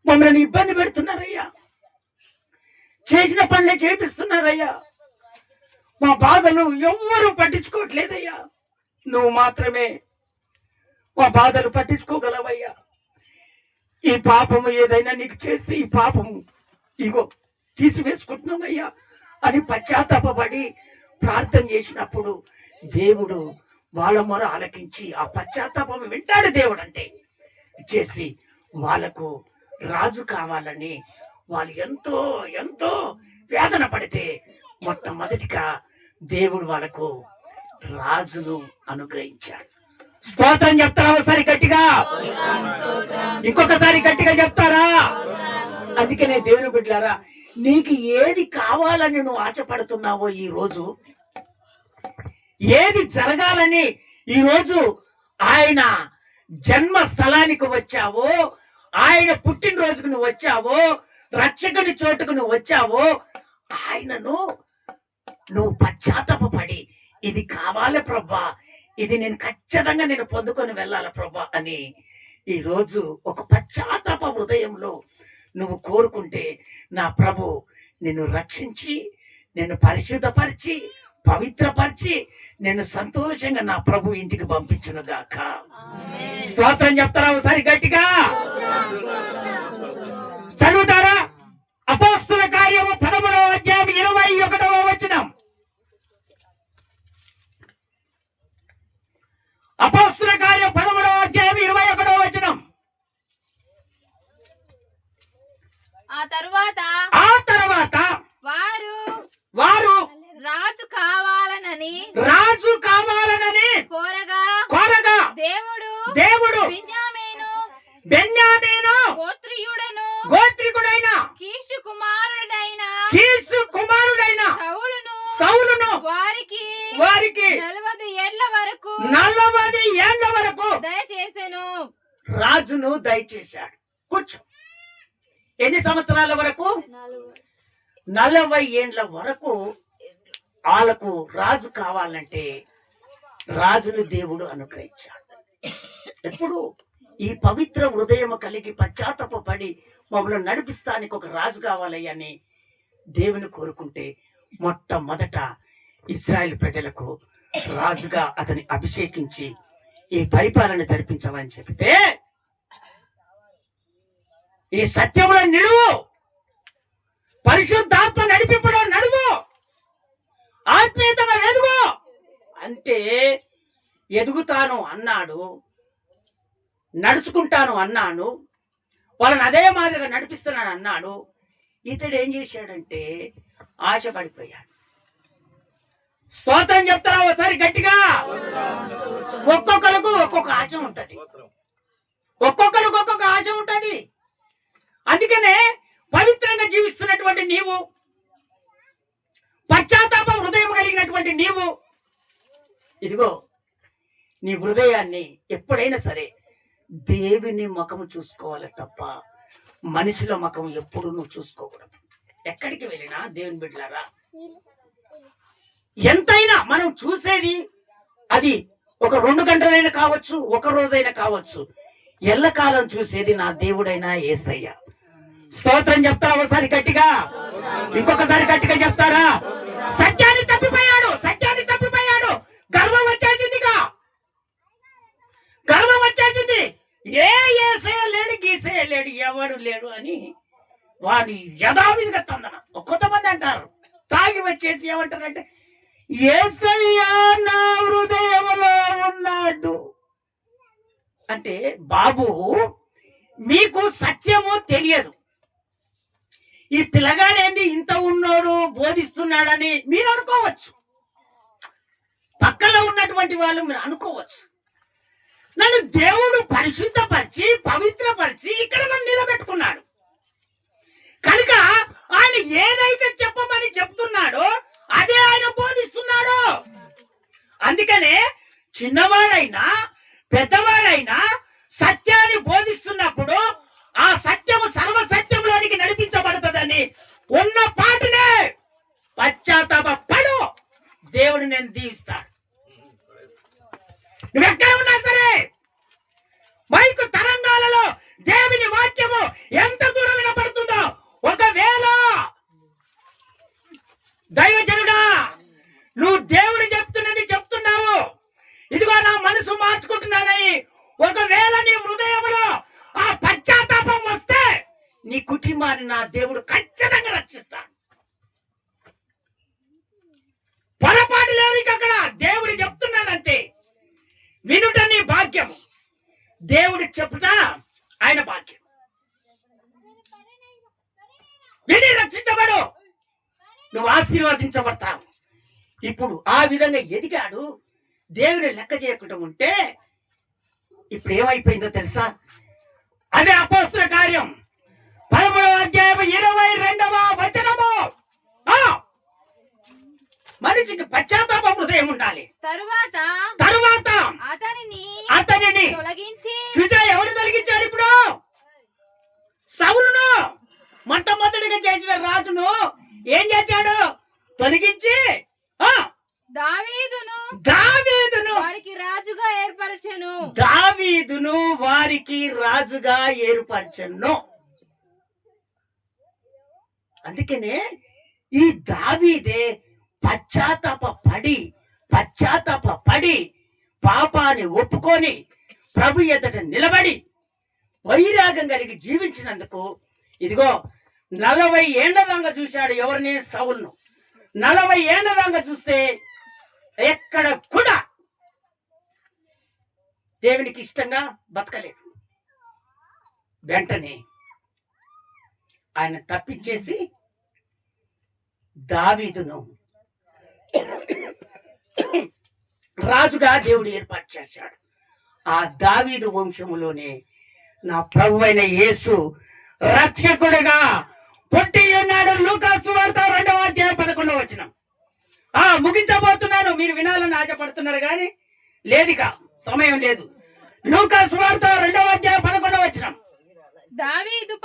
మమ్మల్ని ఇబ్బంది పెడుతున్నారయ్యా, చేసిన పనులే చేపిస్తున్నారయ్యా, మా బాధలు ఎవ్వరూ పట్టించుకోవట్లేదయ్యా, నువ్వు మాత్రమే మా బాధలు పట్టించుకోగలవయ్యా. ఈ పాపము ఏదైనా నీకు చేస్తే ఈ పాపము ఇగో తీసివేసుకుంటున్నామయ్యా అని పశ్చాత్తాపడి ప్రార్థన చేసినప్పుడు దేవుడు వాళ్ళ మొర ఆలకించి ఆ పశ్చాత్తాపం వింటాడు. దేవుడు అంటే చేసి వాళ్ళకు రాజు కావాలని వాళ్ళు ఎంతో ఎంతో వేదన పడితే మొట్టమొదటిగా దేవుడు వాళ్ళకు రాజును అనుగ్రహించాడు. స్తోత్రం చెప్తారా ఒకసారి గట్టిగా? ఇంకొకసారి గట్టిగా చెప్తారా? అందుకనే దేవుని బిడ్డలారా, నీకు ఏది కావాలని నువ్వు ఆశపడుతున్నావో, ఈ రోజు ఏది జరగాలని ఈ రోజు ఆయన జన్మ స్థలానికి వచ్చావో, ఆయన పుట్టినరోజుకు నువ్వు వచ్చావో, రక్షకుని చోటుకు నువ్వు వచ్చావో, ఆయనను నువ్వు పశ్చాత్తాపపడి ఇది కావాలి ప్రభా, ఇది నేను ఖచ్చితంగా నేను పొందుకొని వెళ్ళాలి ప్రభా అని ఈరోజు ఒక పశ్చాత్తాప హృదయంలో నువ్వు కోరుకుంటే, నా ప్రభు నిన్ను రక్షించి, నిన్ను పరిశుద్ధపరిచి, పవిత్రపరిచి, నేను సంతోషంగా నా ప్రభు ఇంటికి పంపించును గాక. స్తోత్రం చెప్తారా ఒకసారి గట్టిగా? చదువుతారా? అపోస్తుల కార్యము 13వ అధ్యాయం 21వ వచనం. అపోస్తుల కార్యం 13వ అధ్యాయం 21వ వచనం. ఆ తరువాత వారు రాజు కావాలనని కోరగా దేవుడు బెన్యామీను గోత్రికుడైన కీషు కుమారుడైన సౌలును వారికి 40 ఏళ్ల వరకు దయచేసెను. రాజును దయచేశాడు. కూర్చో. ఎన్ని సంవత్సరాల వరకు? 40 ఏండ్ల వరకు వాళ్ళకు రాజు కావాలంటే రాజును దేవుడు అనుగ్రహించాడు. ఎప్పుడు ఈ పవిత్ర హృదయం కలిగి పశ్చాత్తాపపడి మమ్మల్ని నడిపిస్తానికి ఒక రాజు కావాలని దేవుని కోరుకుంటే, మొట్టమొదట ఇశ్రాయేలు ప్రజలకు రాజుగా అతని అభిషేకించి ఈ పరిపాలన జరిపించమని చెబితే, ఈ సత్యంలో నిలువు, పరిశుద్ధాత్మ నడిపింపడం నడువు, ఆత్మీయతగా ఎదుగు అంటే ఎదుగుతాను అన్నాడు, నడుచుకుంటాను అన్నాను, వాళ్ళని అదే మాదిరిగా నడిపిస్తున్నాను అన్నాడు. ఇతడు ఏం చేశాడంటే ఆశపడిపోయాడు. స్తోత్రం చెప్తారా ఒకసారి గట్టిగా? ఒక్కొక్కరికి ఒక్కొక్క ఆశ ఉంటది, ఒక్కొక్కరికి ఒక్కొక్క ఆశ ఉంటది. అందుకనే పవిత్రంగా జీవిస్తున్నటువంటి నీవు, పశ్చాత్తాప హృదయం కలిగినటువంటి నీవు, ఇదిగో నీ హృదయాన్ని ఎప్పుడైనా సరే దేవుని ముఖము చూసుకోవాలి తప్ప మనిషిలో ముఖం ఎప్పుడు నువ్వు చూసుకోకూడదు. ఎక్కడికి వెళ్ళినా దేవుని బిడ్డలారా, ఎంతైనా మనం చూసేది అది ఒక 2 గంటలైనా కావచ్చు, ఒక రోజైనా కావచ్చు, ఎల్లకాలం చూసేది నా దేవుడైనా యేసయ్య. స్తోత్రం చెప్తారా ఒకసారి గట్టిగా? ఇంకొకసారి గట్టిగా చెప్తారా? సత్యాన్ని తప్పిపోయాడు, గర్వం వచ్చేసిందిగా, గర్వం వచ్చేసింది. యేసయ్య లేడు, గీసయ్య లేడు, ఎవడు లేడు అని వాడి యథావిధిగా తందన. కొంతమంది అంటారు, తాగి వచ్చేసి ఏమంటారంటే, యేసయ్య నా హృదయంలో ఉన్నాడు అంటే, బాబు మీకు సత్యము తెలియదు. ఈ పిల్లగాడేంది ఇంత ఉన్నోడు బోధిస్తున్నాడని మీరు అనుకోవచ్చు, పక్కలో ఉన్నటువంటి వాళ్ళు మీరు అనుకోవచ్చు. నన్ను దేవుడు పరిశుద్ధపరిచి పవిత్రపరిచి ఇక్కడ నన్ను నిలబెట్టుకున్నాడు కనుక ఆయన ఏదైతే చెప్పమని చెప్తున్నాడో అదే ఆయన బోధిస్తున్నాడు. అందుకనే చిన్నవాడైనా పెద్దవాడైనా సత్యాన్ని బోధిస్తున్నప్పుడు ఆ సత్యము సర్వసత్యంలోనికి నడిపించబడుతుందని ఉన్న పాటనే పశ్చాత్తాపడు, దేవుడు నేను దీవిస్తాడు. నువ్వెక్కడ ఉన్నా సరే మైకు తరంగాలలో దేవుని వాక్యము ఎంత దూరం వినపడుతుందో, ఒకవేళ దైవజనుడా నువ్వు దేవుడు చెప్తున్నది చెప్తున్నావు, ఇదిగో నా మనసు మార్చుకుంటున్నానని ఒకవేళ నీ హృదయంలో ఆ పశ్చాత్తాపం వస్తే నీ కుటుంబాన్ని నా దేవుడు ఖచ్చితంగా రక్షిస్తాడు. పొరపాటు లేదు. అక్కడ దేవుడు చెప్తున్నాడంతే, వినుట నీ భాగ్యం, దేవుడు చెప్తా ఆయన భాగ్యం. విని రక్షించబడు, నువ్వు ఆశీర్వదించబడతావు. ఇప్పుడు ఆ విధంగా ఎదిగాడు. దేవుని లెక్క చేయకుండా ఉంటే ఇప్పుడు ఏమైపోయిందో తెలుసా? అదే అపోస్తుల కార్యం 13వ అధ్యాయం 22వ వచనము. మనిషికి పశ్చాత్తాప హృదయం ఉండాలి. తరువాత అతనిని తొలగించి చూచా ఎవరు తొలగించాడు? ఇప్పుడు సౌలును, మొట్టమొదటిగా చేసిన రాజును ఏం చేశాడు? తొలగించి దావీదును వారికి రాజుగా ఏర్పరచెను. దావీదును వారికి రాజుగా ఏర్పరచెను. అందుకనే ఈ దావీదే పశ్చాత్తాప పడి పాపాన్ని ఒప్పుకొని ప్రభు ఎదుట నిలబడి వైరాగం కలిగి జీవించినందుకు ఇదిగో 40 ఏళ్ల దాకా చూశాడు ఎవరిని? సౌలును. 40 ఏళ్ల దాకా చూస్తే ఎక్కడ కూడా దేవునికి ఇష్టంగా బతకలేదు. వెంటనే ఆయన తప్పించేసి దావీదును రాజుగా దేవుడు ఏర్పాటు చేశాడు. ఆ దావీదు వంశములోనే నా ప్రభువైన యేసు రక్షకుడిగా పుట్టి ఉన్నాడు. లూకా సువార్త 2వ అధ్యాయం 11వ వచనం. ముగించబోతున్నాను. మీరు వినాలని ఆశపడుతున్నారు కానీ లేదిక సమయం లేదు. లూకా సువార్త 2వ అధ్యాయం 11వ వచనం. దావీదు